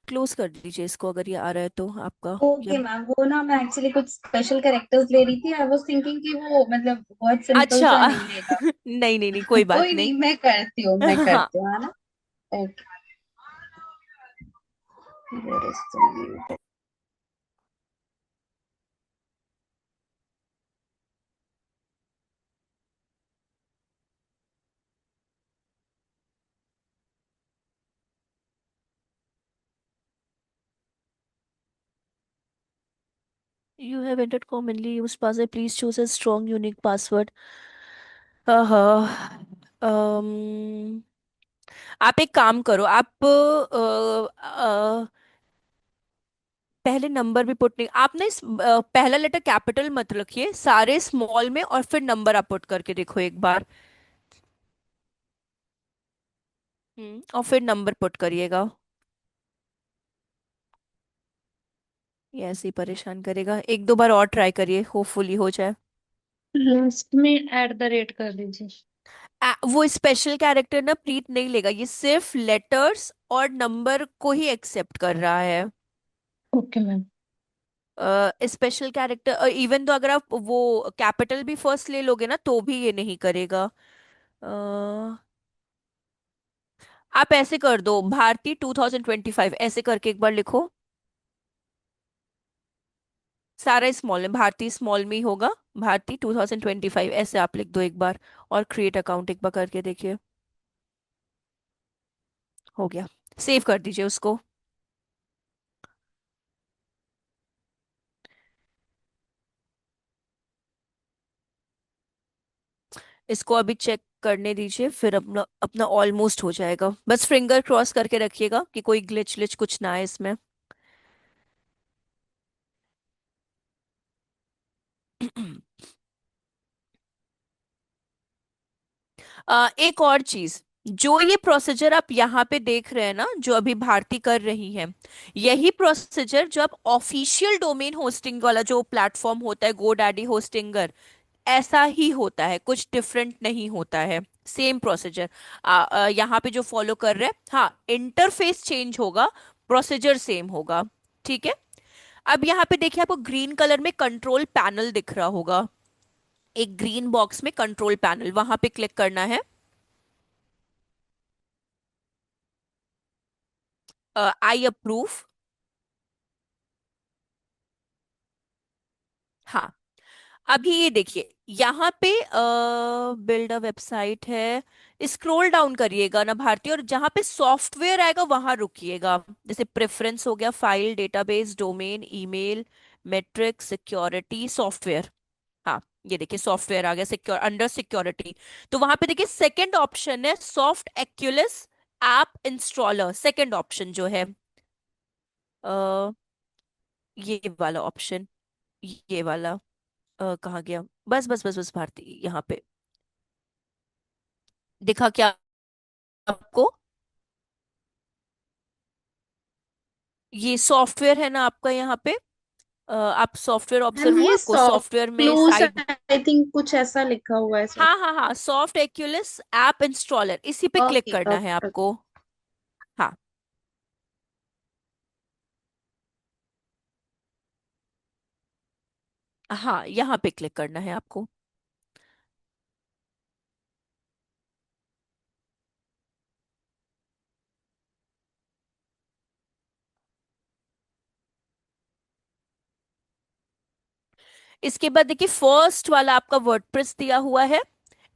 क्लोज कर दीजिए इसको अगर ये आ रहा है तो आपका, या ओके मैम, वो ना मैं एक्चुअली कुछ स्पेशल कैरेक्टर्स ले रही थी। आई वाज थिंकिंग कि वो मतलब बहुत सिंपल अच्छा। सा नहीं लेगा। नहीं नहीं नहीं, कोई बात कोई नहीं। नहीं, मैं करती हूँ, मैं हाँ, करती हूँ, है ना। Okay. Where is the mute? you have entered commonly used password, please choose a strong unique password। हाँ, आप एक काम करो, आप पहले नंबर भी पुट नहीं, आप ना इस पहला लेटर कैपिटल मत रखिए, सारे स्मॉल में और फिर नंबर आप पुट करके देखो एक बार। और फिर नंबर पुट करिएगा। ये ऐसे ही परेशान करेगा, एक दो बार और ट्राई करिए, होपफुली हो जाए। लास्ट में @ कर दीजिए। वो स्पेशल कैरेक्टर ना प्रीत नहीं लेगा, ये सिर्फ लेटर्स और नंबर को ही एक्सेप्ट कर रहा है। Okay ma'am. Special character even तो अगर आप वो कैपिटल भी फर्स्ट ले लोगे ना तो भी ये नहीं करेगा। अ, आप ऐसे कर दो, भारती 2025 ऐसे करके एक बार लिखो। सारा स्मॉल में, भारती स्मॉल में ही होगा। भारती 2025 ऐसे आप लिख दो एक बार, और क्रिएट अकाउंट एक बार करके देखिए। हो गया, सेव कर दीजिए उसको। इसको अभी चेक करने दीजिए, फिर अपना अपना ऑलमोस्ट हो जाएगा, बस फिंगर क्रॉस करके रखिएगा कि कोई ग्लिच ग्लिच कुछ ना आए इसमें। एक और चीज, जो ये प्रोसीजर आप यहाँ पे देख रहे हैं ना, जो अभी भारती कर रही है, यही प्रोसीजर जो आप ऑफिशियल डोमेन होस्टिंग वाला जो प्लेटफॉर्म होता है, गोडैडी होस्टिंगर, ऐसा ही होता है, कुछ डिफरेंट नहीं होता है। सेम प्रोसीजर यहाँ पे जो फॉलो कर रहे हैं, हाँ इंटरफेस चेंज होगा, प्रोसीजर सेम होगा। ठीक है। अब यहाँ पे देखिए, आपको ग्रीन कलर में कंट्रोल पैनल दिख रहा होगा, एक ग्रीन बॉक्स में कंट्रोल पैनल, वहां पे क्लिक करना है। I approve. हाँ, अभी ये देखिए यहाँ पे बिल्ड अ वेबसाइट है, स्क्रॉल डाउन करिएगा ना भारती, और जहाँ पे सॉफ्टवेयर आएगा वहां रुकिएगा। जैसे प्रेफरेंस हो गया, file, database, domain, email, metric, security, software. हाँ, ये देखिए सॉफ्टवेयर आ गया, सिक्योर अंडर सिक्योरिटी। तो वहां पे देखिए सेकंड ऑप्शन है Softaculous app installer, second option जो है आ, ये वाला ऑप्शन, ये वाला कहाँ गया, बस बस बस बस भारती यहाँ पे दिखा क्या आपको? ये सॉफ्टवेयर है ना आपका यहाँ पे, आप सॉफ्टवेयर मैम ऑब्जर्व हुआ ये आपको, सॉफ्ट सॉफ्टवेयर में क्लूज साइड। आई थिंक कुछ ऐसा लिखा हुआ है सर। हाँ हाँ हाँ, सॉफ्ट एक्यूलिस ऐप इंस्टॉलर, इसी पे क्लिक ओके करना है ओके। आपको। हाँ हाँ, यहाँ पे क्लिक करना है आपको। इसके बाद देखिए फर्स्ट वाला आपका वर्डप्रेस दिया हुआ है।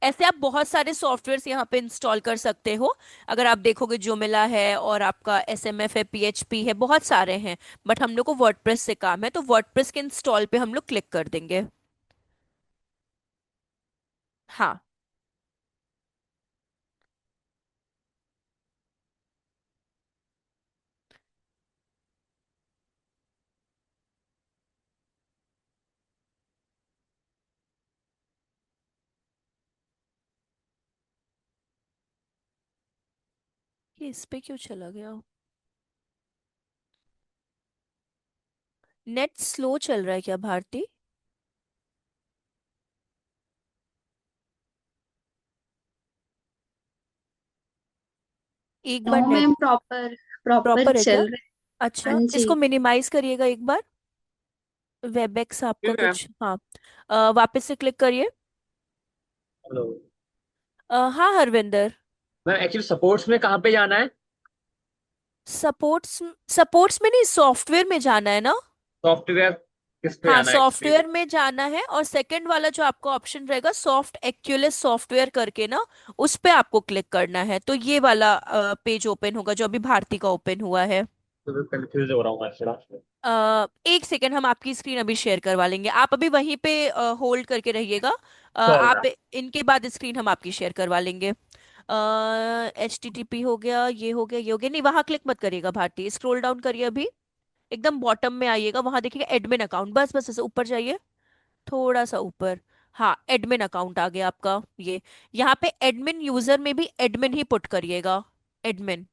ऐसे आप बहुत सारे सॉफ्टवेयर्स यहाँ पे इंस्टॉल कर सकते हो। अगर आप देखोगे जोमिला है, और आपका एसएमएफ है, पीएचपी है, बहुत सारे हैं। बट हम लोग को वर्डप्रेस से काम है, तो वर्डप्रेस के इंस्टॉल पे हम लोग क्लिक कर देंगे। हाँ, ये इस पे क्यों चला गया? नेट स्लो चल रहा है क्या भारती? एक बार no net ma'am, proper proper proper है क्या? चल रहा है। अच्छा, हाँ जी। इसको मिनिमाइज करिएगा एक बार। वेबएक्स आपका ठीक है। कुछ, हाँ। वापस से क्लिक करिए। हेलो। हाँ हरविंदर। मैम एक्चुअली सपोर्ट्स में कहाँ पे जाना है? सपोर्ट्स, सपोर्ट्स में नहीं, सॉफ्टवेयर में जाना है ना। सॉफ्टवेयर किस पे हाँ, जाना है एक्चुअली? सॉफ्टवेयर में जाना है, और सेकंड वाला जो आपका ऑप्शन रहेगा सॉफ्ट एक्युलेस सॉफ्टवेयर करके ना, उस पे आपको क्लिक करना है, तो ये वाला पेज ओपन होगा जो अभी भारती का ओपन हुआ है। तो कंफ्यूज हो रहा हूँ मैं थोड़ा। एक सेकंड, हम आपकी स्क्रीन अभी शेयर करवा लेंगे, आप अभी वहीं पे होल्ड करके रहिएगा। सॉल्व। आप इनके बाद स्क्रीन हम आपकी शेयर करवा लेंगे। HTTP हो गया, ये हो गया, ये हो गया, नहीं वहां क्लिक मत करिएगा भारती, स्क्रॉल डाउन करिए अभी। एकदम बॉटम में आइएगा, वहां देखिएगा एडमिन अकाउंट, बस बस ऐसे ऊपर जाइए, थोड़ा सा ऊपर। हाँ, एडमिन अकाउंट आ गया आपका ये। यहाँ पे एडमिन यूजर में भी एडमिन ही पुट करिएगा। एडमिन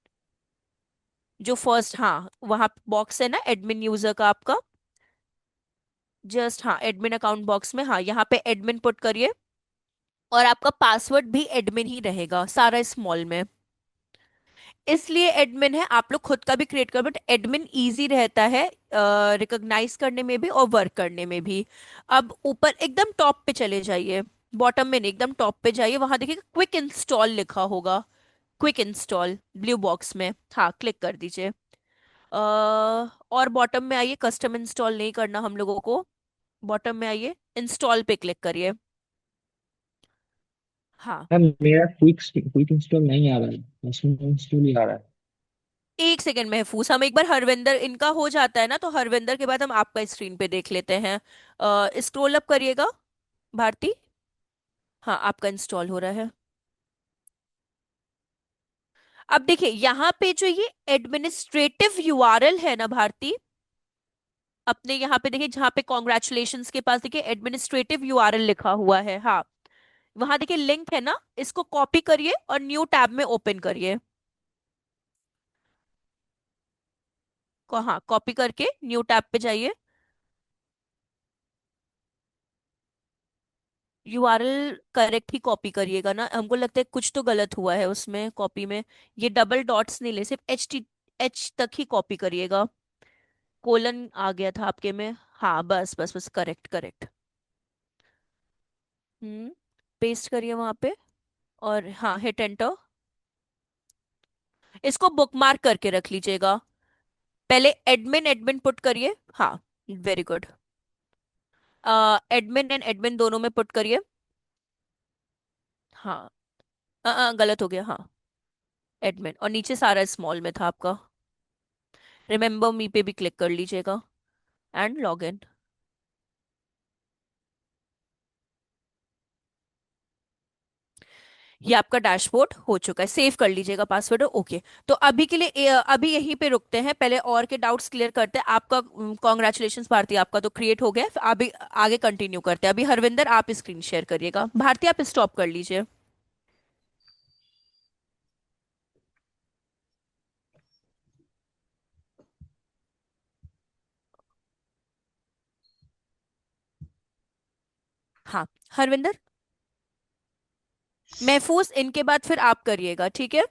जो फर्स्ट, हाँ वहाँ बॉक्स है ना एडमिन यूजर का आपका, जस्ट हाँ एडमिन अकाउंट बॉक्स में, हाँ यहाँ पे एडमिन पुट करिए। और आपका पासवर्ड भी एडमिन ही रहेगा, सारा स्मॉल में। इसलिए एडमिन है, आप लोग खुद का भी क्रिएट कर, बट एडमिन इजी रहता है रिकॉग्नाइज करने में भी और वर्क करने में भी। अब ऊपर एकदम टॉप पे चले जाइए, बॉटम में नहीं, एकदम टॉप पे जाइए, वहां देखिए क्विक इंस्टॉल लिखा होगा। क्विक इंस्टॉल ब्लू बॉक्स में, हाँ क्लिक कर दीजिए। और बॉटम में आइए, कस्टम इंस्टॉल नहीं करना हम लोगों को। बॉटम में आइए, इंस्टॉल पे क्लिक करिए। हाँ, मैम मेरा क्विक क्विक इंस्टॉल नहीं आ रहा है, मशीन इंस्टॉल ही आ रहा है। एक सेकंड महफूज, हम एक बार हरविंदर इनका हो जाता है ना, तो हरविंदर के बाद हम आपका स्क्रीन पे देख लेते हैं। स्क्रॉल अप करिएगा भारती। हाँ, आपका इंस्टॉल हो रहा है। अब देखिए यहाँ पे जो ये एडमिनिस्ट्रेटिव यूआरएल है ना भारती, अपने यहाँ पे देखिए जहाँ पे कॉन्ग्रेचुलेशंस के पास देखिए एडमिनिस्ट्रेटिव यूआरएल लिखा हुआ है, हाँ वहां देखिए लिंक है ना, इसको कॉपी करिए और न्यू टैब में ओपन करिए। हाँ, कॉपी करके न्यू टैब पे जाइए। यूआरएल करेक्ट ही कॉपी करिएगा ना, हमको लगता है कुछ तो गलत हुआ है उसमें कॉपी में। ये डबल डॉट्स नहीं ले, सिर्फ एच तक ही कॉपी करिएगा। कोलन आ गया था आपके में। हाँ बस बस बस, करेक्ट करेक्ट। पेस्ट करिए वहां पे, और हाँ हिट एंटर। इसको बुकमार्क करके रख लीजिएगा। पहले एडमिन एडमिन पुट करिए, हाँ very good. Admin and admin दोनों में पुट करिए। हाँ, गलत हो गया, हाँ एडमिन, और नीचे सारा स्मॉल में था आपका। रिमेंबर मी पे भी क्लिक कर लीजिएगा एंड लॉग इन। ये आपका डैशबोर्ड हो चुका है, सेव कर लीजिएगा पासवर्ड, ओके। तो अभी के लिए अभी यहीं पे रुकते हैं, पहले और के डाउट्स क्लियर करते हैं। आपका कॉन्ग्रेचुलेशंस भारती, आपका तो क्रिएट हो गया, फिर अभी आगे कंटिन्यू करते हैं। अभी हरविंदर आप स्क्रीन शेयर करिएगा, भारती आप स्टॉप कर लीजिए। हाँ हरविंदर, महफूज इनके बाद फिर आप करिएगा, ठीक है।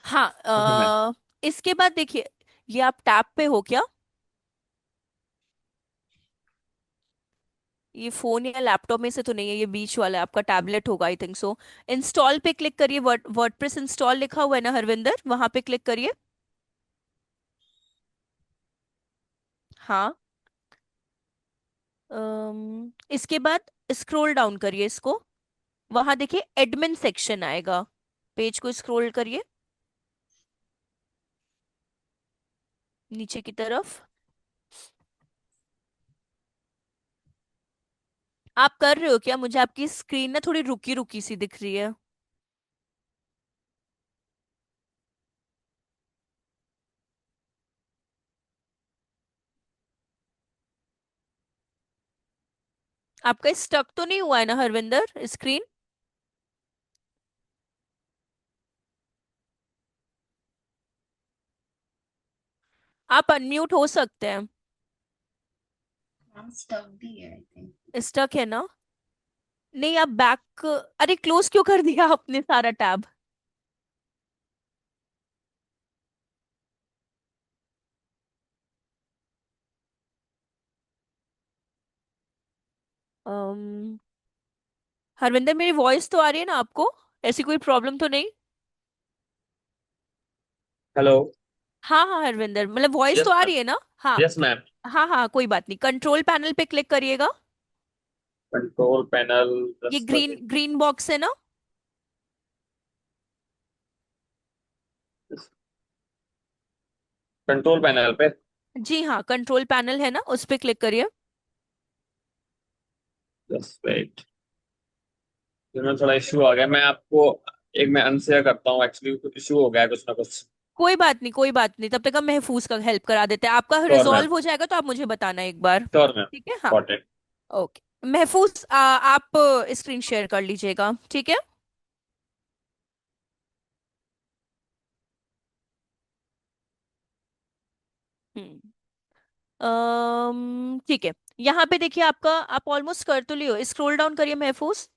हाँ, ओके मैम। इसके बाद देखिए, ये आप टैब पे हो क्या? ये फोन या लैपटॉप में से तो नहीं है, ये बीच वाला है आपका, टैबलेट होगा आई थिंक सो। इंस्टॉल पे क्लिक करिए, वर्डप्रेस इंस्टॉल लिखा हुआ है ना हरविंदर, वहां पे क्लिक करिए। हाँ, इसके बाद स्क्रॉल डाउन करिए इसको, वहां देखिए एडमिन सेक्शन आएगा, पेज को स्क्रॉल करिए नीचे की तरफ। आप कर रहे हो क्या? मुझे आपकी स्क्रीन ना थोड़ी रुकी रुकी सी दिख रही है। आपका स्टक तो नहीं हुआ है ना हरविंदर स्क्रीन? आप अनम्यूट हो सकते हैं। हाँ, स्टक भी है आई थिंक। स्टक है ना? नहीं, आप बैक, अरे क्लोज क्यों कर दिया आपने सारा टैब? अम्म हरविंदर, मेरी वॉइस तो आ रही है ना आपको? ऐसी कोई प्रॉब्लम तो नहीं? हेलो। हाँ हाँ हरविंदर, मतलब वॉइस तो यस आ मैम। रही है ना? हाँ। Yes ma'am. हाँ हाँ, कोई बात नहीं, कंट्रोल पैनल पे क्लिक करिएगा। Control panel. ये बस ग्रीन ग्रीन बॉक्स है ना? कंट्रोल पैनल पे। जी हाँ, कंट्रोल पैनल है ना, उस पे क्लिक करिए। Just wait. इसमें थोड़ा इशू आ गया, मैं आपको एक मैं अनशेयर करता हूँ, एक्चुअली कुछ इशू हो गया है कुछ ना कुछ। कोई बात नहीं, कोई बात नहीं, तब तक हम महफूज का हेल्प करा देते हैं। आपका श्योर मैम। रिजॉल्व हो जाएगा तो आप मुझे बताना एक बार। Sure ma'am. ठीक है, हाँ। Got it. ओके महफूज, आप स्क्रीन शेयर कर लीजिएगा, ठीक है? हम्म। ठीक है। यहाँ पे देखिए, आपका आप ऑलमोस्ट कर तो लियो, स्क्रॉल डाउन करिए महफूज।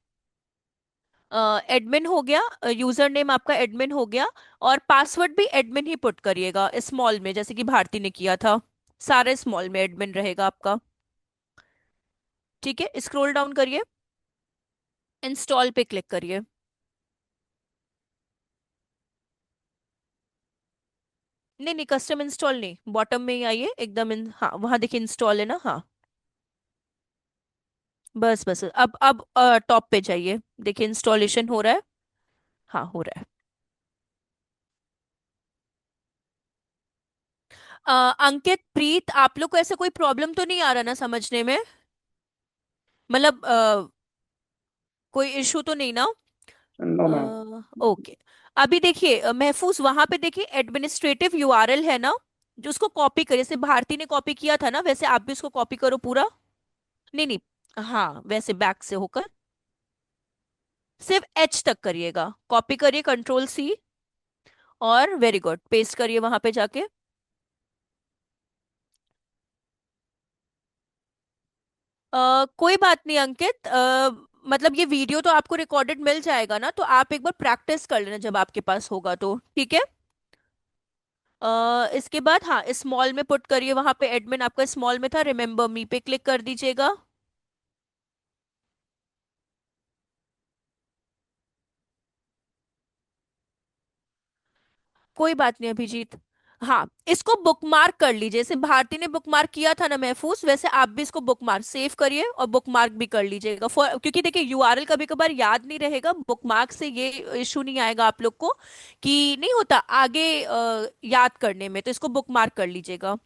एडमिन हो गया, यूजर नेम आपका एडमिन हो गया, और पासवर्ड भी एडमिन ही पुट करिएगा, स्मॉल में, जैसे कि भारती ने किया था। सारे स्मॉल में एडमिन रहेगा आपका। ठीक है, स्क्रॉल डाउन करिए, इंस्टॉल पे क्लिक करिए। नहीं नहीं, कस्टम इंस्टॉल नहीं, बॉटम में ही आइए एकदम, हाँ वहां देखिए इंस्टॉल है ना, हाँ। बस बस, अब टॉप पे जाइए, देखिए इंस्टॉलेशन हो रहा है। हाँ, हो रहा है। अंकित, प्रीत, आप लोग को ऐसे कोई प्रॉब्लम तो नहीं आ रहा ना समझने में? मतलब कोई इशू तो नहीं ना? No ma'am. ओके। अभी देखिए महफूज, वहां पे देखिए एडमिनिस्ट्रेटिव यूआरएल है ना, जो उसको कॉपी करिए, जैसे भारती ने कॉपी किया था ना, वैसे आप भी उसको कॉपी करो पूरा। नहीं नहीं, हाँ वैसे बैक से होकर सिर्फ एच तक करिएगा, कॉपी करिए कंट्रोल सी, और वेरी गुड, पेस्ट करिए वहां पे जाके। कोई बात नहीं अंकित, मतलब ये वीडियो तो आपको रिकॉर्डेड मिल जाएगा ना, तो आप एक बार प्रैक्टिस कर लेना जब आपके पास होगा तो, ठीक है? इसके बाद हाँ, स्मॉल में पुट करिए, वहां पे एडमिन आपका स्मॉल में था, रिमेम्बर मी पे क्लिक कर दीजिएगा। कोई बात नहीं अभिजीत। हाँ, इसको बुकमार्क कर लीजिए, जैसे भारती ने बुकमार्क किया था ना महफूज, वैसे आप भी इसको बुकमार्क सेव करिए और बुकमार्क भी कर लीजिएगा, क्योंकि देखिए यूआरएल कभी कभार याद नहीं रहेगा, बुकमार्क से ये इशू नहीं आएगा आप लोग को, कि नहीं होता आगे याद करने में, तो इसको बुकमार्क कर लीजिएगा।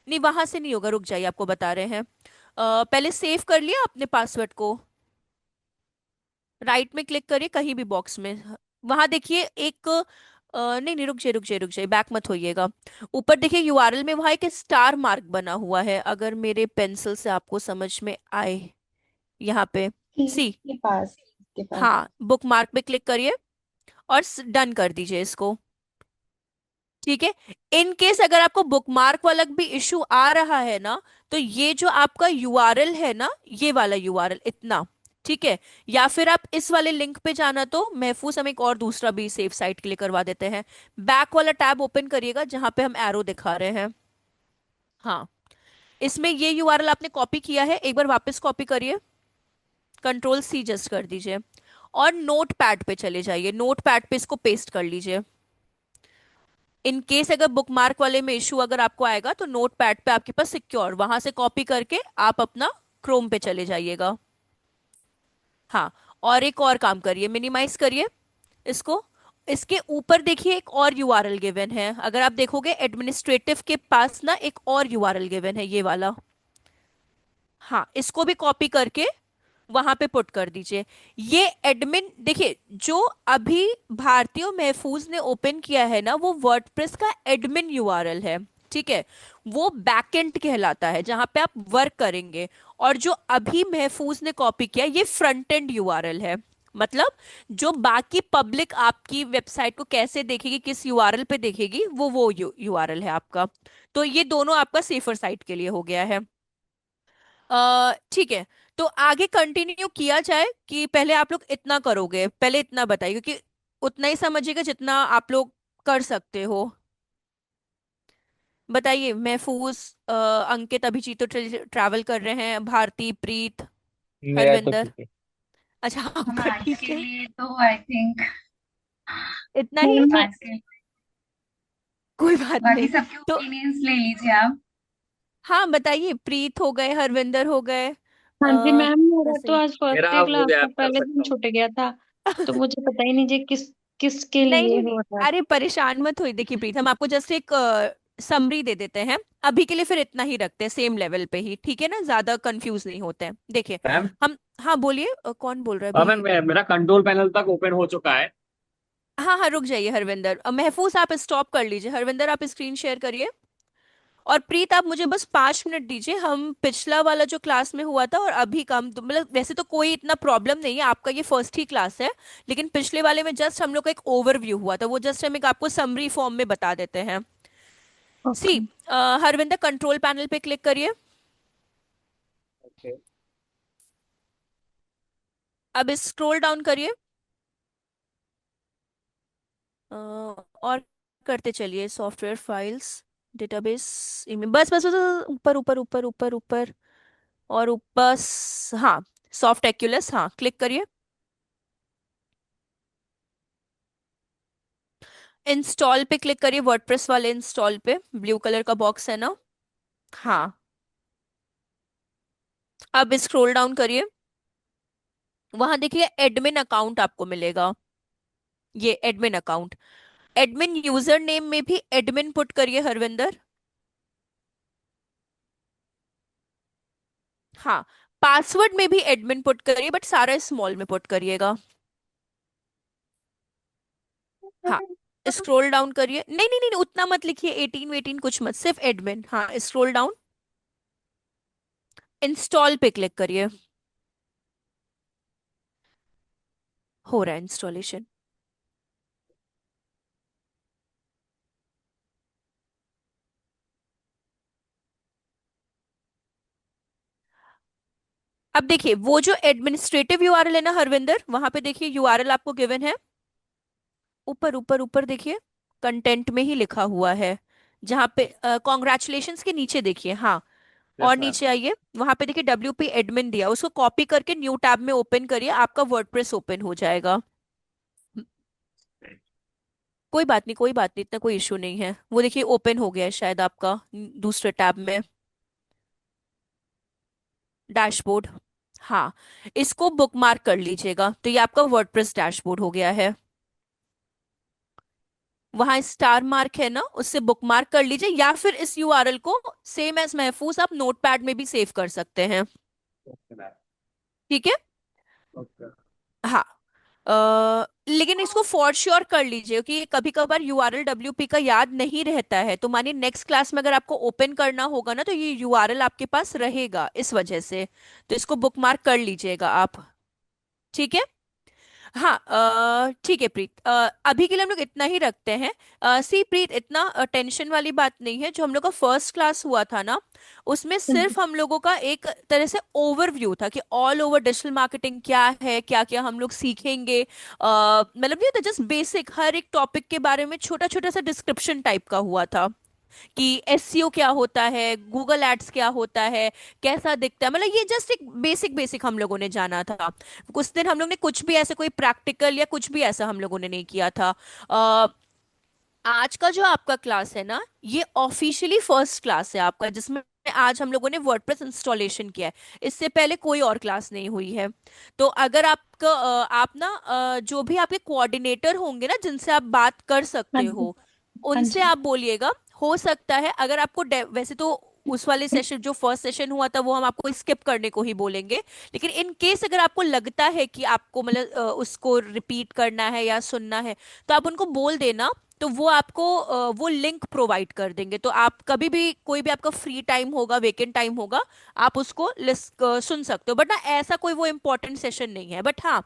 नहीं, वहां से नहीं होगा, रुक जाइए, आपको बता रहे हैं। पहले सेव कर लिया आपने पासवर्ड को? राइट में क्लिक करिए कहीं भी बॉक्स में, वहां देखिए एक नहीं नहीं, रुक जाइए रुक जाइए रुक जाइए, बैक मत होइएगा। ऊपर देखिए यूआरएल में वहां एक स्टार मार्क बना हुआ है, अगर मेरे पेंसिल से आपको समझ में आए, यहाँ पे सी। के पास के पास। हाँ, बुक मार्क पे क्लिक करिए और डन कर दीजिए इसको। ठीक है। इन केस अगर आपको बुकमार्क वाला भी इशू आ रहा है ना, तो ये जो आपका यूआरएल है ना, ये वाला यूआरएल इतना, ठीक है, या फिर आप इस वाले लिंक पे जाना, तो महफूज हम एक और दूसरा भी सेफ साइट के लिए करवा देते हैं। बैक वाला टैब ओपन करिएगा जहां पे हम एरो दिखा रहे हैं। हाँ, इसमें ये यूआरएल आपने कॉपी किया है, एक बार वापस कॉपी करिए, कंट्रोल सी जस्ट कर दीजिए, और नोट पैड पे चले जाइए, नोट पैड पे इसको पेस्ट कर लीजिए। इन केस अगर बुकमार्क वाले में इशू अगर आपको आएगा, तो नोट पैड पे आपके पास सिक्योर, वहां से कॉपी करके आप अपना क्रोम पे चले जाइएगा। हाँ, और एक और काम करिए, मिनिमाइज करिए इसको। इसके ऊपर देखिए एक और यूआरएल गिवन है, अगर आप देखोगे एडमिनिस्ट्रेटिव के पास ना एक और यूआरएल गिवन है, ये वाला। हाँ, इसको भी कॉपी करके वहां पे पुट कर दीजिए। ये एडमिन देखिए, जो अभी भारतीय महफूज ने ओपन किया है ना, वो वर्डप्रेस का एडमिन यूआरएल है, ठीक है? वो बैकएंड कहलाता है, जहां पे आप वर्क करेंगे। और जो अभी महफूज ने कॉपी किया, ये फ्रंट एंड यूआरएल है, मतलब जो बाकी पब्लिक आपकी वेबसाइट को कैसे देखेगी, किस यूआरएल पे देखेगी, वो यूआरएल है आपका। तो ये दोनों आपका सेफर साइट के लिए हो गया है। ठीक है, तो आगे कंटिन्यू किया जाए कि पहले आप लोग इतना करोगे? पहले इतना बताइए, क्योंकि उतना ही समझिएगा जितना आप लोग कर सकते हो। बताइए महफूज, अंकित, अभिजीत तो ट्रैवल कर रहे हैं, भारती, प्रीत। मेरा तो हरविंदर? ठीक है। अच्छा, आपका मैथ्स ठीक के है। लिए तो आई थिंक इतना ही? मैथ्स के, कोई बात बाकी नहीं। सबके तो ओपिनियंस ले लीजिए आप। हाँ बताइए, प्रीत हो गए, हरविंदर हो गए, हाँ जी मैम, मेरा तो वैसे। आज फर्स्ट मेरा डे आप हो क्लास गया, का आप कर पहले दिन सकता हूँ। छूट गया था, तो मुझे पता ही नहीं जी किसके नहीं लिए नहीं नहीं, हो रहा है। अरे परेशान मत होइए। देखिए प्रीत, हम आपको जस्ट एक समरी दे देते हैं अभी के लिए, फिर इतना ही रखते हैं सेम लेवल पे ही, ठीक है ना, ज्यादा कंफ्यूज नहीं होते हैं। देखिए मैम, हम, हाँ बोलिए, कौन बोल रहा है मैम अभी? मेरा कंट्रोल पैनल तक ओपन हो चुका है। हाँ हाँ, रुक जाइए हरविंदर। महफूज आप स्टॉप कर लीजिए, हरविंदर आप स्क्रीन शेयर करिए। और प्रीत आप मुझे बस 5 मिनट दीजिए, हम पिछला वाला जो क्लास में हुआ था और अभी का तो मतलब वैसे तो कोई इतना प्रॉब्लम नहीं है, आपका ये फर्स्ट ही क्लास है, लेकिन पिछले वाले में जस्ट हम लोग का एक ओवरव्यू हुआ था, वो जस्ट हम एक आपको समरी फॉर्म में बता देते हैं। सी, ओके। हरविंदर कंट्रोल पैनल पे क्लिक करिए। ओके। अब स्क्रॉल डाउन करिए, और करते चलिए, सॉफ्टवेयर फाइल्स, डेटाबेस, ईमेल, बस बस बस, ऊपर ऊपर ऊपर ऊपर ऊपर और ऊपर, हाँ, सॉफ्ट एक्यूलेस, हाँ क्लिक करिए। इंस्टॉल पे क्लिक करिए, वर्डप्रेस वाले इंस्टॉल पे, ब्लू कलर का बॉक्स है ना। हाँ, अब स्क्रॉल डाउन करिए, वहां देखिए एडमिन अकाउंट आपको मिलेगा, ये admin account. Admin user name में भी एडमिन पुट करिए हरविंदर। हाँ, पासवर्ड में भी एडमिन पुट करिए, बट सारा स्मॉल में पुट करिएगा। हाँ, स्क्रॉल डाउन करिए, नहीं नहीं नहीं नहीं, उतना मत लिखिए, 18 वेटीन कुछ मत, सिर्फ एडमिन। हाँ, स्क्रॉल डाउन, इंस्टॉल पे क्लिक करिए, हो रहा है इंस्टॉलेशन। अब देखिए वो जो एडमिनिस्ट्रेटिव यूआरएल है ना हरविंदर, वहां पे देखिए यूआरएल आपको गिवन है, ऊपर ऊपर ऊपर देखिए, कंटेंट में ही लिखा हुआ है, जहाँ पे कॉन्ग्रेचुलेशंस के नीचे देखिए, हाँ, और यस मैम। नीचे आइए, वहां पे देखिए WP एडमिन दिया, उसको कॉपी करके न्यू टैब में ओपन करिए, आपका वर्डप्रेस ओपन हो जाएगा। कोई बात नहीं, कोई बात नहीं, इतना कोई इशू नहीं है, वो देखिए ओपन हो गया है शायद आपका दूसरे टैब में, डैशबोर्ड। हाँ, इसको बुकमार्क कर लीजिएगा, तो ये आपका वर्डप्रेस डैशबोर्ड हो गया है। वहां स्टार मार्क है ना, उससे बुकमार्क कर लीजिए, या फिर इस यूआरएल को सेम एज महफूज आप नोटपैड में भी सेव कर सकते हैं, ओके मैम। ठीक है। ओके। हाँ, लेकिन इसको फॉर श्योर कर लीजिए कि कभी कभार यूआरएल WP का याद नहीं रहता है, तो मानिए नेक्स्ट क्लास में अगर आपको ओपन करना होगा ना, तो ये यूआरएल आपके पास रहेगा इस वजह से, तो इसको बुकमार्क कर लीजिएगा आप, ठीक है। हाँ, ठीक है प्रीत, अभी के लिए हम लोग इतना ही रखते हैं। सी प्रीत, इतना टेंशन वाली बात नहीं है, जो हम लोग का फर्स्ट क्लास हुआ था ना, उसमें सिर्फ हम लोगों का एक तरह से ओवरव्यू था कि ऑल ओवर डिजिटल मार्केटिंग क्या है, क्या क्या हम लोग सीखेंगे, मतलब नहीं होता, जस्ट बेसिक हर एक टॉपिक के बारे में छोटा छोटा सा डिस्क्रिप्शन टाइप का हुआ था, कि एसईओ क्या होता है, गूगल एड्स क्या होता है, कैसा दिखता है, मतलब ये जस्ट एक बेसिक बेसिक हम लोगों ने जाना था। कुछ दिन हम लोग ने कुछ भी ऐसे कोई प्रैक्टिकल या कुछ भी ऐसा हम लोगों ने नहीं किया था। आज का जो आपका क्लास है ना, ये ऑफिशियली फर्स्ट क्लास है आपका, जिसमें आज हम लोगों ने वर्डप्रेस इंस्टॉलेशन किया है, इससे पहले कोई और क्लास नहीं हुई है। तो अगर आपका आप ना जो भी आपके कोऑर्डिनेटर होंगे ना, जिनसे आप बात कर हाँ सकते जी। हो, हाँ उनसे जी। आप बोलिएगा। हो सकता है अगर आपको वैसे तो उस वाले सेशन, जो फर्स्ट सेशन हुआ था, वो हम आपको स्किप करने को ही बोलेंगे, लेकिन इन केस अगर आपको लगता है कि आपको मतलब उसको रिपीट करना है या सुनना है, तो आप उनको बोल देना, तो वो आपको वो लिंक प्रोवाइड कर देंगे, तो आप कभी भी कोई भी आपका फ्री टाइम होगा, वेकेंट टाइम होगा, आप उसको सुन सकते हो, बट ना ऐसा कोई वो इम्पोर्टेंट सेशन नहीं है। बट हाँ,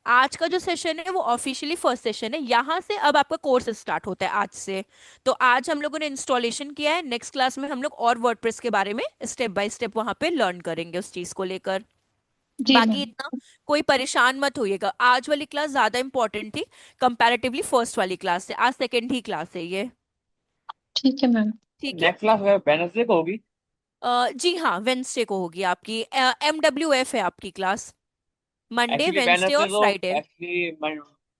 आज का जो सेशन है वो ऑफिशियली फर्स्ट सेशन है, यहाँ से अब आपका कोर्स स्टार्ट होता है आज से। तो आज हम लोगों ने इंस्टॉलेशन किया है, नेक्स्ट क्लास में हम लोग और वर्डप्रेस के बारे में स्टेप बाय स्टेप वहां पे लर्न करेंगे उस चीज को लेकर। जी बाकी मैम। इतना कोई परेशान मत होइएगा, आज वाली क्लास ज्यादा इंपॉर्टेंट थी कंपैरेटिवली फर्स्ट वाली क्लास से, आज सेकेंड ही क्लास है ये, ठीक है मैम। ठीक है। नेक्स्ट क्लास वेडनेसडे को होगी। जी हाँ, वेंसडे को होगी आपकी। MWF है आपकी class, Monday actually Wednesday Wednesday और तो Friday. Actually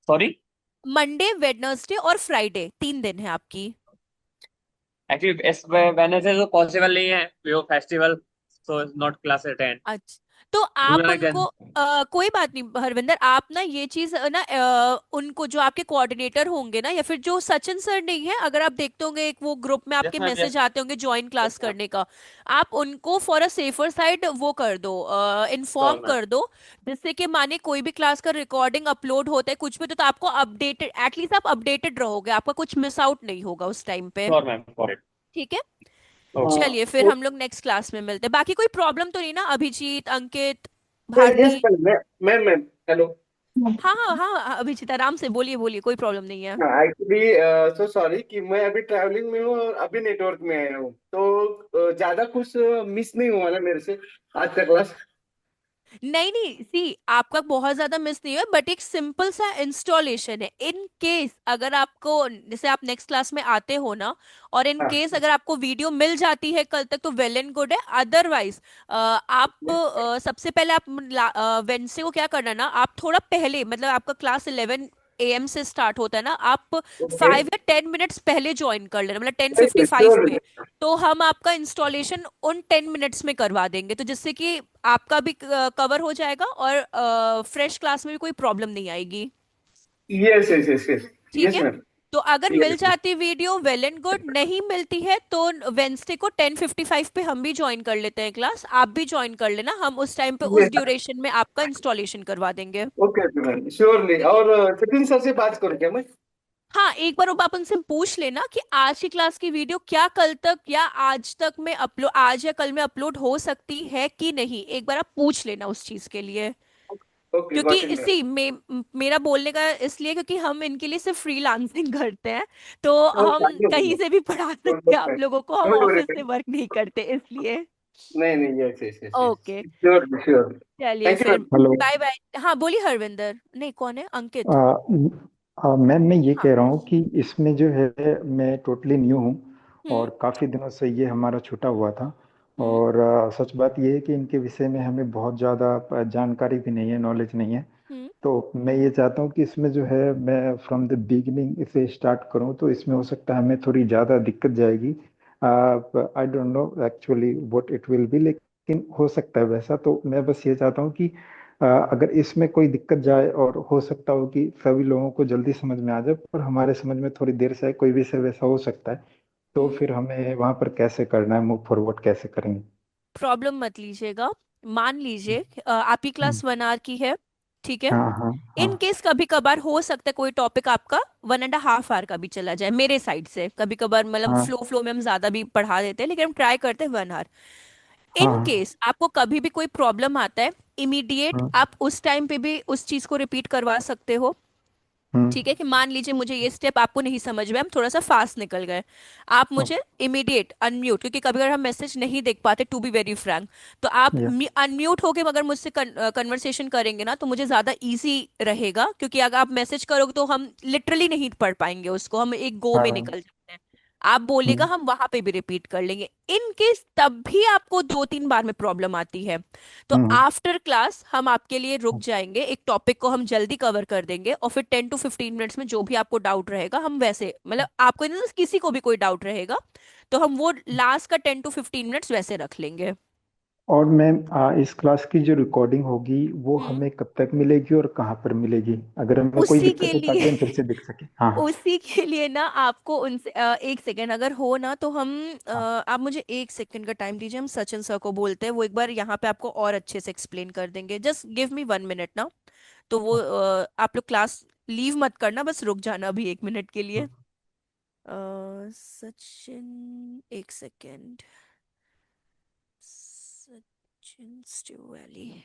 sorry, Monday Wednesday और फ्राइडे 3 दिन है आपकी। एक्चुअली इस वेनसडे तो पॉसिबल नहीं है, वो festival, so is not class attend. अच्छा, तो डू आप यू उनको कैन। कोई बात नहीं हरविंदर, आप ना ये चीज ना उनको, जो आपके कोऑर्डिनेटर होंगे ना, या फिर जो सचिन सर नहीं है, अगर आप देखते होंगे एक वो ग्रुप में यस आपके मैम, मैसेज यस। आते होंगे ज्वाइन यस क्लास मैम। करने का, आप उनको फॉर अ सेफर साइड वो कर दो, इन्फॉर्म श्योर मैम। कर दो, जिससे कि माने कोई भी क्लास का रिकॉर्डिंग अपलोड होता है कुछ भी, तो आपको अपडेटेड, एटलीस्ट आप अपडेटेड रहोगे, आपका कुछ मिस आउट नहीं होगा उस टाइम पे। Sure ma'am, for it. ठीक है, ओके। हाँ, चलिए फिर तो हम लोग नेक्स्ट क्लास में मिलते हैं। बाकी कोई प्रॉब्लम तो नहीं ना, Abhijeet, Ankit, yes Bharti? Ma'am hello. हाँ हाँ हाँ हाँ, अभिजीत आराम से बोलिए बोलिए, कोई प्रॉब्लम नहीं है। हाँ, एक्चुअली सो सॉरी कि मैं अभी ट्रैवलिंग में हूँ और अभी नेटवर्क में आया हूँ, तो ज्यादा कुछ मिस नहीं हुआ ना मेरे से आज का क्लास। नहीं नहीं, सी आपका बहुत ज्यादा मिस नहीं है, बट एक सिंपल सा इंस्टॉलेशन है। इन केस अगर आपको, जैसे आप नेक्स्ट क्लास में आते हो ना, और इन हाँ, केस अगर आपको वीडियो मिल जाती है कल तक तो वेल एंड गुड है। अदरवाइज आप सबसे पहले आप वेंसडे को क्या करना ना, आप थोड़ा पहले, मतलब आपका क्लास 11 AM से स्टार्ट होता है ना, आप ओके। 5 या 10 मिनट्स पहले ज्वाइन कर लेना, मतलब 10:55 श्योर। पे। तो हम आपका इंस्टॉलेशन उन 10 मिनट्स में करवा देंगे, तो जिससे कि आपका भी कवर हो जाएगा और फ्रेश क्लास में भी कोई प्रॉब्लम नहीं आएगी। Yes yes yes yes. ठीक यस है, मैम। तो अगर मिल यस जाती वीडियो वेल एंड गुड, नहीं मिलती है तो वेंसडे को 10:55 पे हम भी ज्वाइन कर लेते हैं क्लास, आप भी ज्वाइन कर लेना, हम उस टाइम पे उस यस। ड्यूरेशन में आपका इंस्टॉलेशन करवा देंगे। Okay okay ma'am, surely. और सचिन सर से बात करूँ क्या मैं? हाँ, एक बार वो आप उनसे पूछ लेना कि आज की क्लास की वीडियो क्या कल तक या आज तक में अपलोड, आज या कल में अपलोड हो सकती है कि नहीं, एक बार आप पूछ लेना उस चीज के लिए। ओके, क्योंकि गॉट इट मैम। मेरा बोलने का इसलिए, क्योंकि हम इनके लिए सिर्फ फ्रीलांसिंग करते हैं, तो हम कहीं से भी पढ़ा सकते हैं आप लोगों को, हम डोंट वरी ऑफिस से मैम। वर्क नहीं करते इसलिए। नहीं नहीं, yes yes yes yes, okay, sure sure. चलिए थैंक यू फिर, मैम। हेलो। Bye bye. हाँ बोलिए हरविंदर, नहीं कौन है, अंकित? मैम मैं ये हाँ। कह रहा हूँ कि इसमें जो है मैं टोटली न्यू हूँ हम्म और काफ़ी दिनों से ये हमारा छूटा हुआ था। हम्म और सच बात ये है कि इनके विषय में हमें बहुत ज़्यादा जानकारी भी नहीं है, नॉलेज नहीं है। हम्म तो मैं ये चाहता हूँ कि इसमें जो है मैं फ्रॉम द बिगिनिंग इसे स्टार्ट करूँ, तो इसमें हो सकता है हमें थोड़ी ज़्यादा दिक्कत जाएगी। I don't know actually what it will be, लेकिन हो सकता है वैसा। तो मैं बस ये चाहता हूँ कि अगर इसमें कोई दिक्कत जाए, और हो सकता हो कि सभी लोगों को जल्दी समझ में आ जाए पर हमारे समझ में थोड़ी देर से आए, कोई विषय वैसा हो सकता है, तो हम्म फिर हमें वहाँ पर कैसे करना है, मूव फॉरवर्ड कैसे करेंगे? प्रॉब्लम मत लीजिएगा। मान लीजिए आपकी हम्म, क्लास 1 आवर की है, ठीक है। हाँ हाँ हाँ इन केस कभी कभार हो सकता है कोई टॉपिक आपका 1.5 आवर का भी चला जाए, मेरे साइड से कभी कभार, मतलब हाँ फ्लो फ्लो में हम ज्यादा भी पढ़ा देते हैं, लेकिन हम ट्राई करते हैं 1 आवर। इन हाँ केस आपको कभी भी कोई प्रॉब्लम आता है, इमीडिएट हाँ। आप उस टाइम पे भी उस चीज को रिपीट करवा सकते हो। हम्म ठीक है, कि मान लीजिए मुझे ये स्टेप आपको नहीं समझ में, हम थोड़ा सा फास्ट निकल गए, आप मुझे ओके। इमीडिएट अनम्यूट, क्योंकि कभी अगर हम मैसेज नहीं देख पाते, टू बी वेरी फ्रैंक, तो आप या अनम्यूट होके अगर मुझसे कन्वर्सेशन करेंगे ना, तो मुझे ज्यादा इजी रहेगा, क्योंकि अगर आप मैसेज करोगे तो हम लिटरली नहीं पढ़ पाएंगे उसको, हम एक गो में हाँ। निकल जाते हैं। आप बोलेगा हम्म हम वहां पे भी रिपीट कर लेंगे। इन केस तब भी आपको 2-3 बार में प्रॉब्लम आती है, तो हम्म आफ्टर क्लास हम आपके लिए रुक जाएंगे, एक टॉपिक को हम जल्दी कवर कर देंगे, और फिर 10 to 15 मिनट्स में जो भी आपको डाउट रहेगा हम वैसे, मतलब आपको नहीं, किसी को भी कोई डाउट रहेगा तो हम वो लास्ट का 10 to 15 मिनट्स वैसे रख लेंगे। और मैम इस क्लास की जो रिकॉर्डिंग होगी वो हम्म हमें कब तक मिलेगी और कहाँ पर मिलेगी, अगर हमें कोई उसी दिक्कत के हो ताकि लिए हम फिर से देख सके? हाँ हाँ उसी के लिए ना आपको उनसे एक सेकेंड अगर हो ना, तो हम आप मुझे 1 सेकेंड का टाइम दीजिए, हम सचिन सर को बोलते हैं, वो एक बार यहाँ पे आपको और अच्छे से एक्सप्लेन कर देंगे। जस्ट गिव मी 1 मिनट ना। तो वो हाँ। आप लोग क्लास लीव मत करना, बस रुक जाना अभी 1 मिनट के लिए। सचिन, 1 सेकेंड, सचिन स्टू वैली।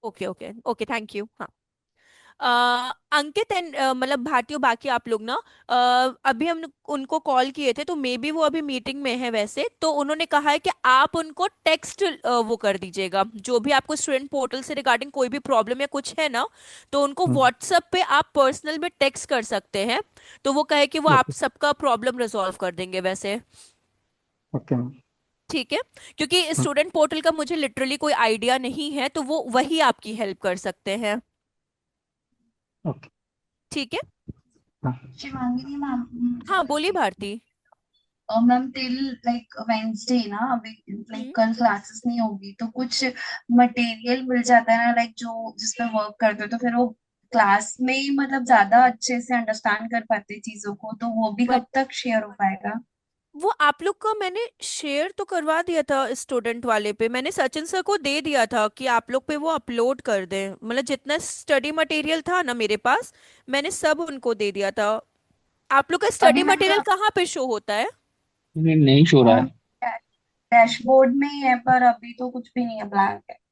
Okay okay okay, thank you. हाँ। अंकित एंड मतलब भारतीय, बाकी आप लोग ना, अभी हम उनको कॉल किए थे तो मे बी वो अभी मीटिंग में है वैसे, तो उन्होंने कहा है कि आप उनको टेक्स्ट वो कर दीजिएगा, जो भी आपको स्टूडेंट पोर्टल से रिगार्डिंग कोई भी प्रॉब्लम या कुछ है ना, तो उनको व्हाट्सएप पे आप पर्सनल में टेक्स्ट कर सकते हैं। तो वो कहे कि वो आप ओके सबका प्रॉब्लम रिजॉल्व कर देंगे वैसे। Okay ma'am. ठीक है, क्योंकि स्टूडेंट पोर्टल का मुझे लिटरली कोई आइडिया नहीं है, तो वो वही आपकी हेल्प कर सकते हैं। ओके। ठीक है। हाँ शिवांगी मैम, हाँ बोलिए Bharti. Ma'am till like Wednesday ना, अभी लाइक हम्म। कल क्लासेस नहीं होगी तो कुछ मटेरियल मिल जाता है ना, लाइक जो जिसपे वर्क करते हो तो फिर वो क्लास में ही मतलब ज्यादा अच्छे से अंडरस्टैंड कर पाते हैं चीजों को, तो वो भी बट कब तक शेयर हो पाएगा? वो आप लोग का मैंने शेयर तो करवा दिया था स्टूडेंट वाले पे, मैंने सचिन सर को दे दिया था कि आप लोग पे वो अपलोड कर दें, मतलब जितना स्टडी मटेरियल था ना मेरे पास, मैंने सब उनको दे दिया था। आप लोग का अभी स्टडी मटेरियल मैंने कहाँ पे शो होता है? नहीं शो रहा है। डैशबोर्ड में ही है, पर अभी तो कुछ भी नहीं है, ब्लैंक है।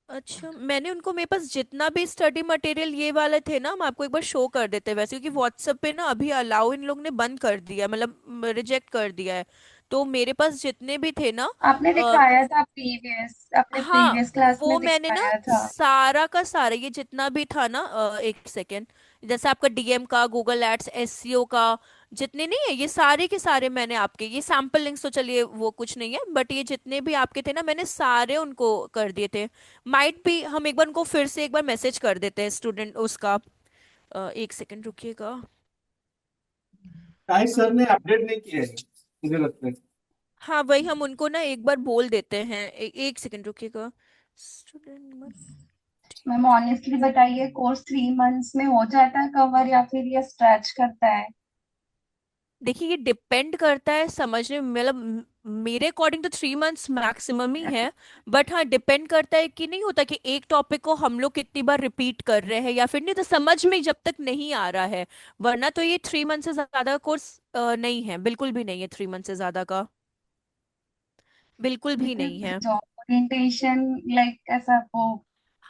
अच्छा, मैंने उनको, मेरे पास जितना भी स्टडी मटेरियल ये वाले थे ना, हम आपको एक बार शो कर देते हैं वैसे, क्योंकि व्हाट्सएप पे ना अभी अलाउ इन लोग ने बंद कर दिया, मतलब रिजेक्ट कर दिया है। तो मेरे पास जितने भी थे ना, आपने दिखाया था प्रीवियस, अपने हाँ, प्रीवियस क्लास वो में मैंने ना दिखाया था। सारा का सारा ये जितना भी था ना, एक सेकेंड, जैसे आपका डीएम का, गूगल एड्स, एसईओ का, जितने नहीं है ये सारे के सारे मैंने आपके, ये सैंपल लिंक्स तो चलिए वो कुछ नहीं है, बट ये जितने भी आपके थे ना मैंने सारे उनको कर दिए थे। माइट भी हम एक बार उनको फिर से एक बार मैसेज कर देते हैं स्टूडेंट उसका, एक सेकेंड रुकिएगा। शायद अ, सर ने अपडेट नहीं किया है, मुझे लगता है। हाँ वही, हम उनको ना एक बार बोल देते हैं, एक सेकेंड रुकिएगा। स्टूडेंट। मैम ऑनेस्टली बताइए, कोर्स 3 मंथ्स में हो जाता है कवर या फिर ये स्ट्रेच करता है? देखिए ये डिपेंड करता है समझने में, मतलब मेरे अकॉर्डिंग तो 3 मंथ्स मैक्सिमम ही है। बट हाँ, डिपेंड करता है कि नहीं होता कि एक टॉपिक को हम लोग कितनी बार रिपीट कर रहे हैं या फिर नहीं, तो समझ में जब तक नहीं आ रहा है, वरना तो ये 3 मंथ से ज्यादा कोर्स नहीं है, बिल्कुल भी नहीं है 3 मंथ से ज्यादा का, बिल्कुल भी नहीं बिकॉज है। जॉब ओरिएंटेशन लाइक ऐसा वो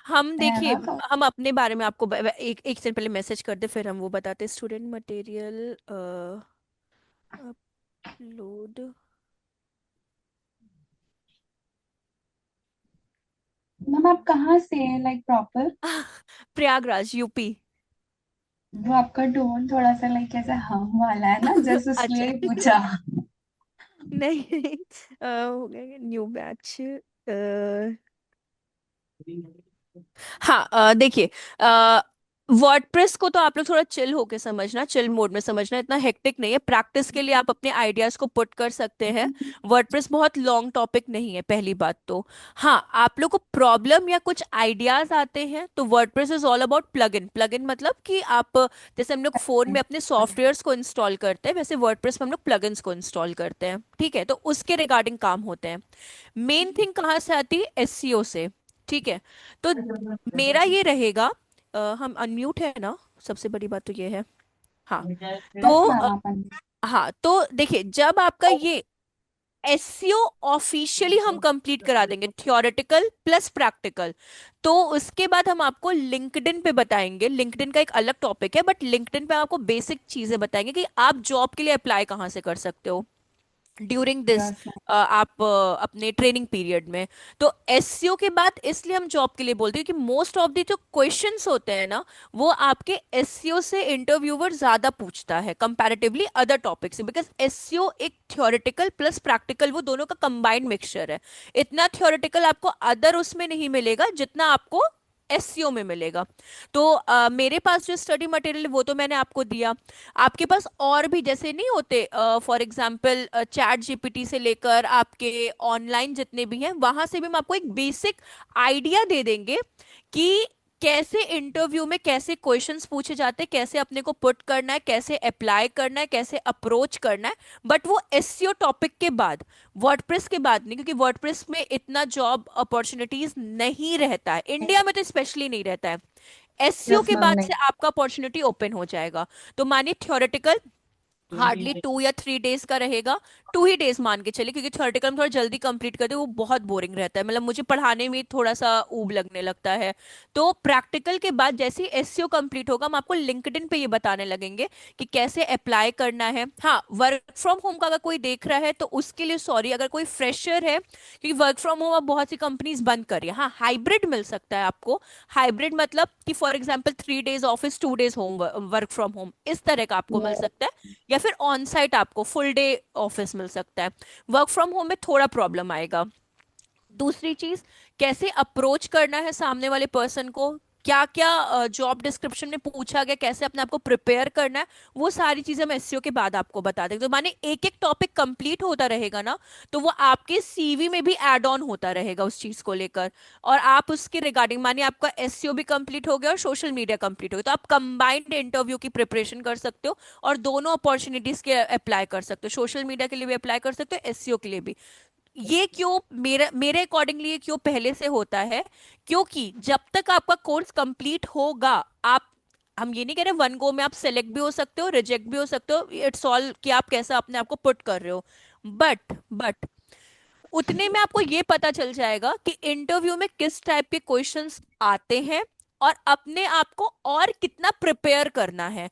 हम है देखिए, ना, तो हम अपने बारे में आपको एक एक सेकंड पहले मैसेज कर दे, फिर हम वो बताते, स्टूडेंट मटेरियल अपलोड। मैम आप कहाँ से है लाइक प्रॉपर? प्रयागराज, यूपी। वो आपका टोन थोड़ा सा लाइक ऐसा हम वाला है ना, जस्ट अच्छा। इसलिए ही पूछा। नहीं नहीं, हो गया न्यू बैच। हाँ, देखिए, वर्डप्रेस को तो आप लोग थोड़ा चिल होके समझना, चिल मोड में समझना, इतना हेक्टिक नहीं है, प्रैक्टिस के लिए आप अपने आइडियाज को पुट कर सकते हैं। वर्डप्रेस बहुत लॉन्ग टॉपिक नहीं है, पहली बात तो। हाँ, आप लोग को प्रॉब्लम या कुछ आइडियाज आते हैं तो WordPress is all about plugin. Plugin मतलब कि आप, जैसे हम लोग फोन में अपने सॉफ्टवेयर्स को इंस्टॉल करते हैं, वैसे वर्डप्रेस में हम लोग प्लगइन्स को इंस्टॉल करते हैं, ठीक है, तो उसके रिगार्डिंग काम होते हैं। मेन थिंग कहाँ से आती है? एससीओ से। ठीक है, तो मेरा ये रहेगा, हम अनम्यूट है ना, सबसे बड़ी बात तो ये है। हाँ, यस तो मैम, आप हाँ, तो देखिए, जब आपका ये एससीओ ऑफिशियली हम कंप्लीट करा देंगे, थ्योरेटिकल प्लस प्रैक्टिकल, तो उसके बाद हम आपको लिंक्डइन पे बताएंगे, लिंक्डइन का एक अलग टॉपिक है, बट लिंक्डइन पे आपको बेसिक चीजें बताएंगे कि आप जॉब के लिए अप्लाई कहाँ से कर सकते हो ड्यूरिंग दिस, यस मैम। आप अपने ट्रेनिंग पीरियड में। तो एससीओ के बाद इसलिए हम जॉब के लिए बोलते हैं कि मोस्ट ऑफ द जो क्वेश्चंस होते हैं ना, वो आपके एससीओ से इंटरव्यूअर ज्यादा पूछता है कंपैरेटिवली अदर टॉपिक से, बिकॉज एससीओ एक थ्योरेटिकल प्लस प्रैक्टिकल, वो दोनों का कंबाइंड मिक्सचर है। इतना थ्योरेटिकल आपको अदर उसमें नहीं मिलेगा जितना आपको एससीओ में मिलेगा। तो मेरे पास जो स्टडी मटेरियल वो तो मैंने आपको दिया। आपके पास और भी जैसे नहीं होते, फॉर एग्जांपल चैट जीपीटी से लेकर आपके ऑनलाइन जितने भी हैं, वहां से भी हम आपको एक बेसिक आइडिया दे देंगे कि कैसे इंटरव्यू में कैसे क्वेश्चंस पूछे जाते हैं, कैसे अपने को पुट करना है, कैसे अप्लाई करना है, कैसे अप्रोच करना है। बट वो एससीओ टॉपिक के बाद, वर्डप्रेस के बाद नहीं, क्योंकि वर्डप्रेस में इतना जॉब अपॉर्चुनिटीज नहीं रहता है, इंडिया में तो स्पेशली नहीं रहता है। एससीओ यस के मैम, बाद नहीं। से आपका अपॉर्चुनिटी ओपन हो जाएगा। तो मानिए थ्योरेटिकल हार्डली 2 या 3 डेज का रहेगा। 2 ही डेज मान के चले, क्योंकि थ्योरेटिकल में थोड़ा जल्दी कंप्लीट कर दे, वो बहुत बोरिंग रहता है, मतलब मुझे पढ़ाने में थोड़ा सा ऊब लगने लगता है। तो प्रैक्टिकल के बाद जैसे ही एसईओ कंप्लीट होगा, हम आपको लिंक्डइन पे ये बताने लगेंगे कि कैसे अप्लाई करना है। हाँ, वर्क फ्रॉम होम का अगर कोई देख रहा है तो उसके लिए सॉरी, अगर कोई फ्रेशर है, क्योंकि वर्क फ्रॉम होम अब बहुत सी कंपनीज बंद कर रही है। हाँ, हाइब्रिड मिल सकता है आपको। हाइब्रिड मतलब कि for example 3 days office 2 days home, work from home, इस तरह का आपको मिल सकता है। या फिर ऑन साइट आपको फुल डे ऑफिस मिल सकता है। वर्क फ्रॉम होम में थोड़ा प्रॉब्लम आएगा। दूसरी चीज, कैसे अप्रोच करना है सामने वाले पर्सन को, क्या क्या जॉब डिस्क्रिप्शन में पूछा गया, कैसे अपने आप को प्रिपेयर करना है, वो सारी चीजें हम एसईओ के बाद आपको बता देंगे। तो माने एक एक टॉपिक कंप्लीट होता रहेगा ना, तो वो आपके सीवी में भी ऐड ऑन होता रहेगा उस चीज को लेकर। और आप उसके रिगार्डिंग, मानिए आपका एसईओ भी कंप्लीट हो गया और सोशल मीडिया कंप्लीट हो गया, तो आप कंबाइंड इंटरव्यू की प्रिपरेशन कर सकते हो और दोनों अपॉर्चुनिटीज के अप्लाई कर सकते हो। सोशल मीडिया के लिए भी अप्लाई कर सकते हो, एसईओ के लिए भी। ये क्यों, मेरे मेरे अकॉर्डिंगली ये क्यों पहले से होता है, क्योंकि जब तक आपका कोर्स कंप्लीट होगा, आप, हम ये नहीं कह रहे वन गो में आप सेलेक्ट भी हो सकते हो, रिजेक्ट भी हो सकते हो, इट्स ऑल कि आप कैसा अपने आप को पुट कर रहे हो। बट उतने में आपको ये पता चल जाएगा कि इंटरव्यू में किस टाइप के क्वेश्चंस आते हैं और अपने आप को और कितना प्रिपेयर करना है।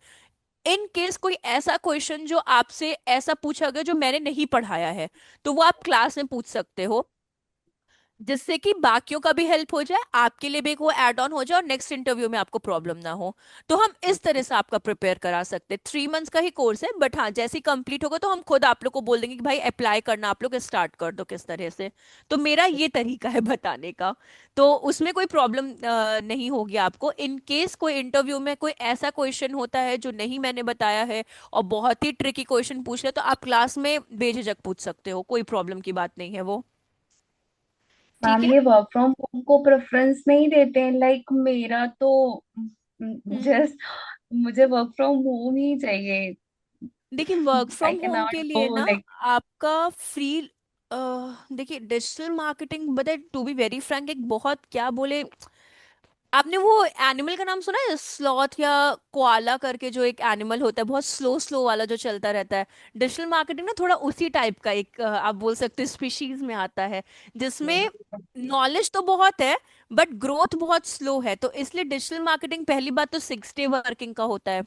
इन केस कोई ऐसा क्वेश्चन जो आपसे ऐसा पूछा गया जो मैंने नहीं पढ़ाया है, तो वो आप क्लास में पूछ सकते हो, जिससे कि बाकियों का भी हेल्प हो जाए, आपके लिए भी एक वो ऐड ऑन हो जाए और नेक्स्ट इंटरव्यू में आपको प्रॉब्लम ना हो। तो हम इस तरह से आपका प्रिपेयर करा सकते हैं। 3 मंथ्स का ही कोर्स है, बट हाँ, जैसे ही कंप्लीट होगा तो हम खुद आप लोग को बोल देंगे कि भाई अप्लाई करना आप लोग स्टार्ट कर दो किस तरह से। तो मेरा ये तरीका है बताने का। तो उसमें कोई प्रॉब्लम नहीं होगी आपको। इन केस कोई इंटरव्यू में कोई ऐसा क्वेश्चन होता है जो नहीं मैंने बताया है और बहुत ही ट्रिकी क्वेश्चन पूछ रहे, तो आप क्लास में बेझिझक पूछ सकते हो, कोई प्रॉब्लम की बात नहीं है वो। ठीक मैम है। ये वर्क फ्रॉम होम को प्रेफरेंस नहीं देते हैं, लाइक मेरा तो हम्म। जस्ट मुझे वर्क फ्रॉम होम ही चाहिए। देखिए, work I from can home not के लिए गो ना, लाइक आपका फ्री, देखिए डिजिटल मार्केटिंग, बताए टू बी वेरी फ्रैंक, एक बहुत क्या बोले, आपने वो एनिमल का नाम सुना है, स्लॉथ या कोआला करके, जो एक एनिमल होता है बहुत स्लो स्लो वाला जो चलता रहता है। डिजिटल मार्केटिंग ना थोड़ा उसी टाइप का एक, आप बोल सकते हो स्पीशीज में आता है, जिसमें नॉलेज तो बहुत है बट ग्रोथ बहुत स्लो है। तो इसलिए डिजिटल मार्केटिंग, पहली बात तो 6 डे वर्किंग का होता है,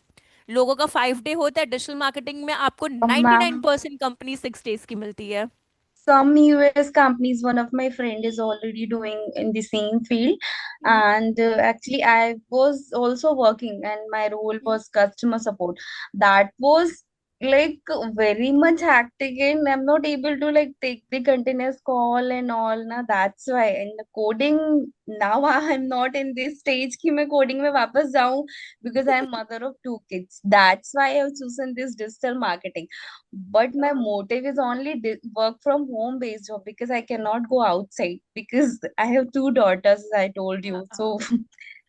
लोगों का 5 डे होता है। डिजिटल मार्केटिंग में आपको मैम 99% कंपनी 6 डेज की मिलती है। some US companies, one of my friend is already doing in the same field, hmm. and actually I was also working, and my role hmm. was customer support. That was like very much hectic, and I'm not able to like take the continuous call and all. Now that's why. And the coding, now I'm not in this stage कि मैं coding में वापस जाऊं, because I'm mother of 2 kids. That's why I've chosen this digital marketing. But my motive is only work from home based job, because I cannot go outside because I have 2 daughters, as I told you. So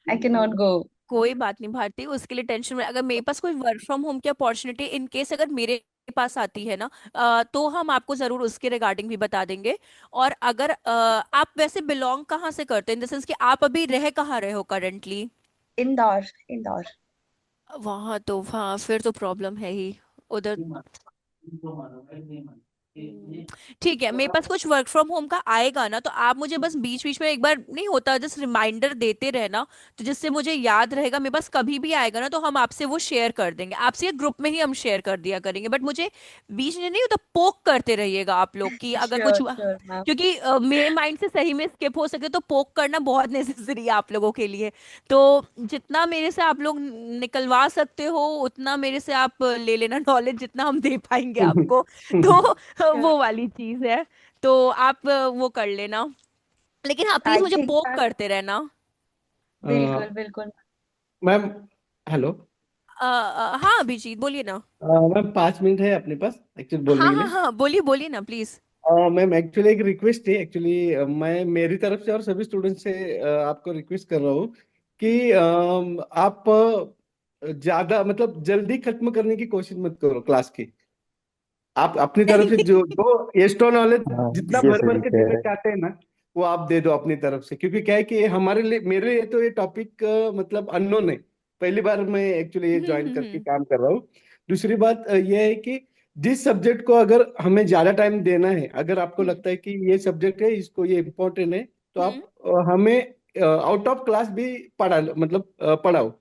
I cannot go. कोई बात नहीं भारती, उसके लिए टेंशन में, अगर मेरे पास कोई वर्क फ्रॉम होम की अपॉर्चुनिटी इन केस अगर मेरे पास आती है ना, तो हम आपको जरूर उसके रिगार्डिंग भी बता देंगे। और अगर आप वैसे बिलोंग कहाँ से करते हैं, इन द सेंस कि आप अभी रह कहाँ रहे हो करेंटली? Indore, Indore. वहां तो, हाँ फिर तो प्रॉब्लम है ही उधर। हम्म, ठीक है, मेरे पास कुछ वर्क फ्रॉम होम का आएगा ना, तो आप मुझे बस बीच बीच में, एक बार नहीं होता जस्ट रिमाइंडर देते रहना, तो जिससे मुझे याद रहेगा। मेरे पास कभी भी आएगा ना तो हम आपसे वो शेयर कर देंगे, आपसे ये ग्रुप में ही हम शेयर कर दिया करेंगे, बट मुझे बीच में नहीं होता, पोक करते रहिएगा आप लोग की अगर कुछ, Sure, sure, ma'am. क्योंकि मेरे माइंड से सही में स्किप हो सके तो पोक करना बहुत नेसेसरी है आप लोगों के लिए। तो जितना मेरे से आप लोग निकलवा सकते हो उतना मेरे से आप ले लेना नॉलेज, जितना हम दे पाएंगे आपको। तो Sure. वो वाली चीज है। तो आप वो कर लेना, लेकिन हाँ प्लीज I मुझे think पोक that करते रहना। बिल्कुल बिल्कुल। Ma'am, hello. हाँ अभिजीत बोलिए ना। मैम 5 मिनट है अपने पास एक्चुअली बोलने हाँ के हाँ लिए। हाँ, बोलिए बोलिए ना प्लीज। मैम एक्चुअली एक रिक्वेस्ट है एक्चुअली, मैं मेरी तरफ से और सभी स्टूडेंट से आपको रिक्वेस्ट कर रहा हूँ कि आप ज्यादा मतलब जल्दी खत्म करने की कोशिश मत करो क्लास की। आप अपनी तरफ नहीं से जो नहीं। जो एक्स्ट्रा नॉलेज हाँ, जितना ये भर भर सही के कह देना रहे चाहते हैं ना, वो आप दे दो अपनी तरफ से, क्योंकि क्या है कि हमारे लिए, मेरे लिए तो ये टॉपिक मतलब अननोन है। पहली बार मैं एक्चुअली ये ज्वाइन करके हम्म। काम कर रहा हूँ। दूसरी बात यह है कि जिस सब्जेक्ट को अगर हमें ज्यादा टाइम देना है, अगर आपको हम्म लगता है कि ये सब्जेक्ट है, इसको ये इम्पोर्टेंट है, तो हम्म। आप हमें आउट ऑफ क्लास भी मतलब पढ़ाओ कि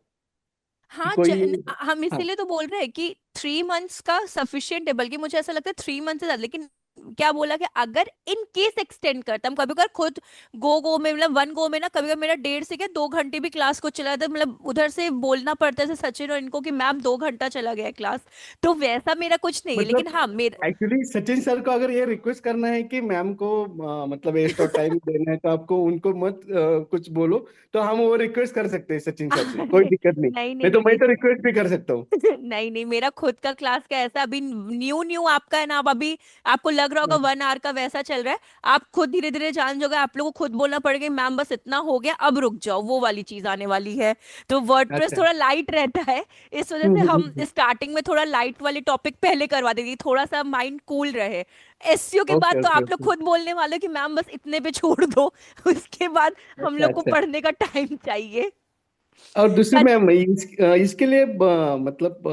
हाँ कोई। हम हाँ, इसीलिए तो बोल रहे हैं कि 3 मंथ्स का सफिशियंट है, बल्कि मुझे ऐसा लगता है 3 मंथ से ज्यादा। लेकिन क्या बोला कि अगर इन केस एक्सटेंड करता, हम कभी कभार खुद गो में, मतलब वन गो में ना, कभी कभी मेरा 1.5 से 2 घंटे भी क्लास को चला जाता है, मतलब उधर से बोलना पड़ता है जैसे सचिन और इनको कि मैम 2 घंटा चला गया क्लास। तो वैसा मेरा कुछ नहीं है, लेकिन मतलब हाँ मेरा एक्चुअली सचिन सर को अगर ये रिक्वेस्ट करना है कि मैम को मतलब एक्स्ट्रा टाइम देना है, तो आपको उनको मत कुछ बोलो। तो हम वो रिक्वेस्ट कर सकते हैं सचिन सर से, कोई अरे दिक्कत नहीं। नहीं मैं नहीं तो मैं नहीं तो रिक्वेस्ट भी कर सकता हूँ। नहीं नहीं, मेरा खुद का क्लास का ऐसा अभी न्यू न्यू आपका है ना, आप अभी आपको लग रहा होगा 1 आवर का वैसा चल रहा है। आप खुद धीरे धीरे जान जाओगे, आप लोगों को खुद बोलना पड़ेगा मैम बस इतना हो गया अब रुक जाओ, वो वाली चीज आने वाली है। तो वर्डप्रेस अच्छा। थोड़ा लाइट रहता है, इस वजह से हम स्टार्टिंग में थोड़ा लाइट वाले टॉपिक पहले करवा देंगे, थोड़ा सा माइंड कूल रहे। एससीओ के बाद ओके तो ओके आप लोग ओके। खुद बोलने वाले हो कि मैम बस इतने पे छोड़ दो उसके बाद हम अच्छा लोग को अच्छा। पढ़ने का टाइम चाहिए। और दूसरी मैम, इसके लिए मतलब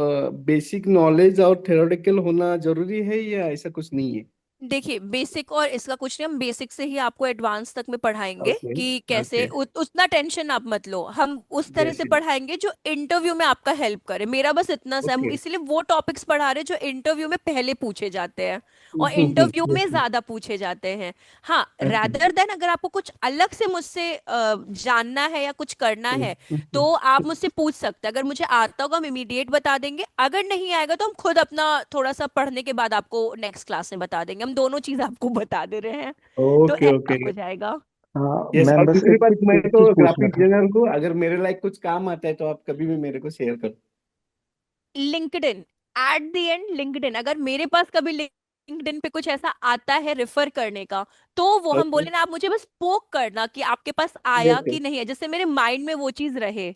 बेसिक नॉलेज और थ्योरेटिकल होना जरूरी है या ऐसा कुछ नहीं है? देखिए बेसिक और इसका कुछ नहीं, हम बेसिक से ही आपको एडवांस तक में पढ़ाएंगे ओके कि कैसे ओके। उतना टेंशन आप मत लो, हम उस तरह यस से यस। पढ़ाएंगे जो इंटरव्यू में आपका हेल्प करे। मेरा बस इतना सा, हम ओके। इसीलिए वो टॉपिक्स पढ़ा रहे हैं जो इंटरव्यू में पहले पूछे जाते हैं और इंटरव्यू यस में यस। ज्यादा पूछे जाते हैं। हाँ, ओके। रादर देन अगर आपको कुछ अलग से मुझसे जानना है या कुछ करना है तो आप मुझसे पूछ सकते हैं। अगर मुझे आता होगा हम इमीडिएट बता देंगे, अगर नहीं आएगा तो हम खुद अपना थोड़ा सा पढ़ने के बाद आपको नेक्स्ट क्लास में बता देंगे, हम दोनों चीज आपको बता दे रहे हैं। तो ओके ऐसा ओके। हो जाएगा। हाँ यस, मैम, और बस दूसरी एक बात, मैं एक तो चीज पूछना ग्राफिक था। डिजाइनर हूँ, अगर मेरे लायक कुछ काम आता है तो आप कभी भी मेरे को शेयर करो। LinkedIn, at the end LinkedIn, अगर मेरे पास कभी लिंक्डइन पे कुछ ऐसा आता है रेफर करने का, तो वो हम ओके। बोले ना, आप मुझे बस पोक करना कि आपके पास आया यस कि यस। नहीं है, जिससे मेरे माइंड में वो चीज रहे।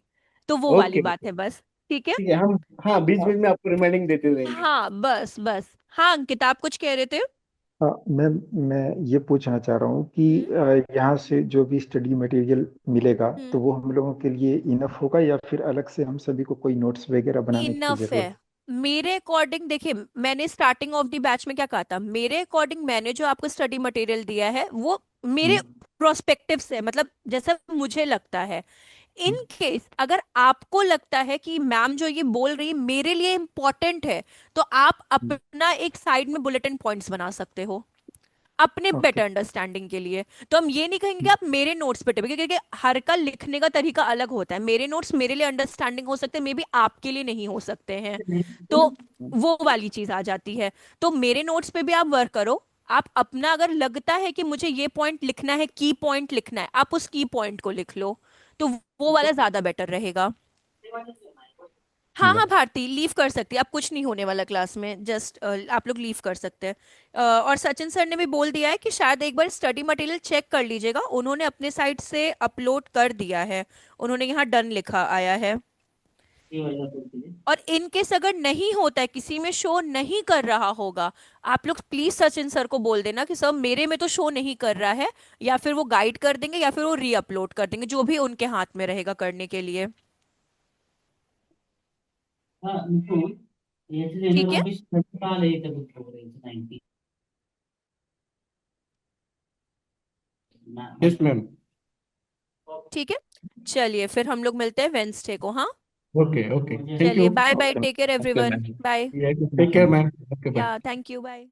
तो वो वाली ओके बात है बस। ठीक है। ठीक है, हम हाँ बीच बीच में आपको रिमाइंडिंग देते रहेंगे। हाँ बस बस। हाँ अंकिता, आप कुछ कह रहे थे। हाँ मैम, मैं ये पूछना चाह रहा हूँ कि हम्म यहाँ से जो भी स्टडी मटेरियल मिलेगा तो हम्म। वो हम लोगों के लिए इनफ होगा, या फिर अलग से हम सभी को कोई नोट्स वगैरह बनाने की इनफ है जरूरत? मेरे अकॉर्डिंग। देखिए मैंने स्टार्टिंग ऑफ द बैच में क्या कहा था, मेरे अकॉर्डिंग मैंने जो आपको स्टडी मटेरियल दिया है वो मेरे हम्म, प्रोस्पेक्टिव से, मतलब जैसा मुझे लगता है। इन हम्म, केस अगर आपको लगता है कि मैम जो ये बोल रही है मेरे लिए इम्पोर्टेंट है, तो आप हम्म। अपना एक साइड में बुलेटिन पॉइंट्स बना सकते हो अपने ओके। बेटर अंडरस्टैंडिंग के लिए। तो हम ये नहीं कहेंगे कि आप मेरे नोट्स पे टिके, क्योंकि हर का लिखने का तरीका अलग होता है। मेरे नोट्स मेरे लिए अंडरस्टैंडिंग हो सकते हैं, मे बी आपके लिए नहीं हो सकते हैं। तो वो वाली चीज आ जाती है। तो मेरे नोट्स पे भी आप वर्क करो। आप अपना अगर लगता है कि मुझे ये पॉइंट लिखना है, की पॉइंट लिखना है, आप उस की पॉइंट को लिख लो। तो वो वाला ज्यादा बेटर रहेगा। हाँ हाँ भारती, लीव कर सकती है, आप कुछ नहीं होने वाला क्लास में, जस्ट आप लोग लीव कर सकते हैं। और सचिन सर ने भी बोल दिया है कि शायद एक बार स्टडी मटेरियल चेक कर लीजिएगा, उन्होंने अपने साइट से अपलोड कर दिया है, उन्होंने यहाँ डन लिखा आया है। और इन केस अगर नहीं होता है, किसी में शो नहीं कर रहा होगा, आप लोग प्लीज सचिन सर को बोल देना कि सर मेरे में तो शो नहीं कर रहा है, या फिर वो गाइड कर देंगे या फिर वो री अपलोड कर देंगे, जो भी उनके हाथ में रहेगा करने के लिए। ठीक है। Yes ma'am. ठीक है, चलिए फिर हम लोग मिलते हैं वेंसडे को। हाँ ओके ओके, थैंक चलिए, you. Bye bye, take care okay everyone, ma'am. Bye. Take care ma'am. Okay bye. Yeah thank you, bye.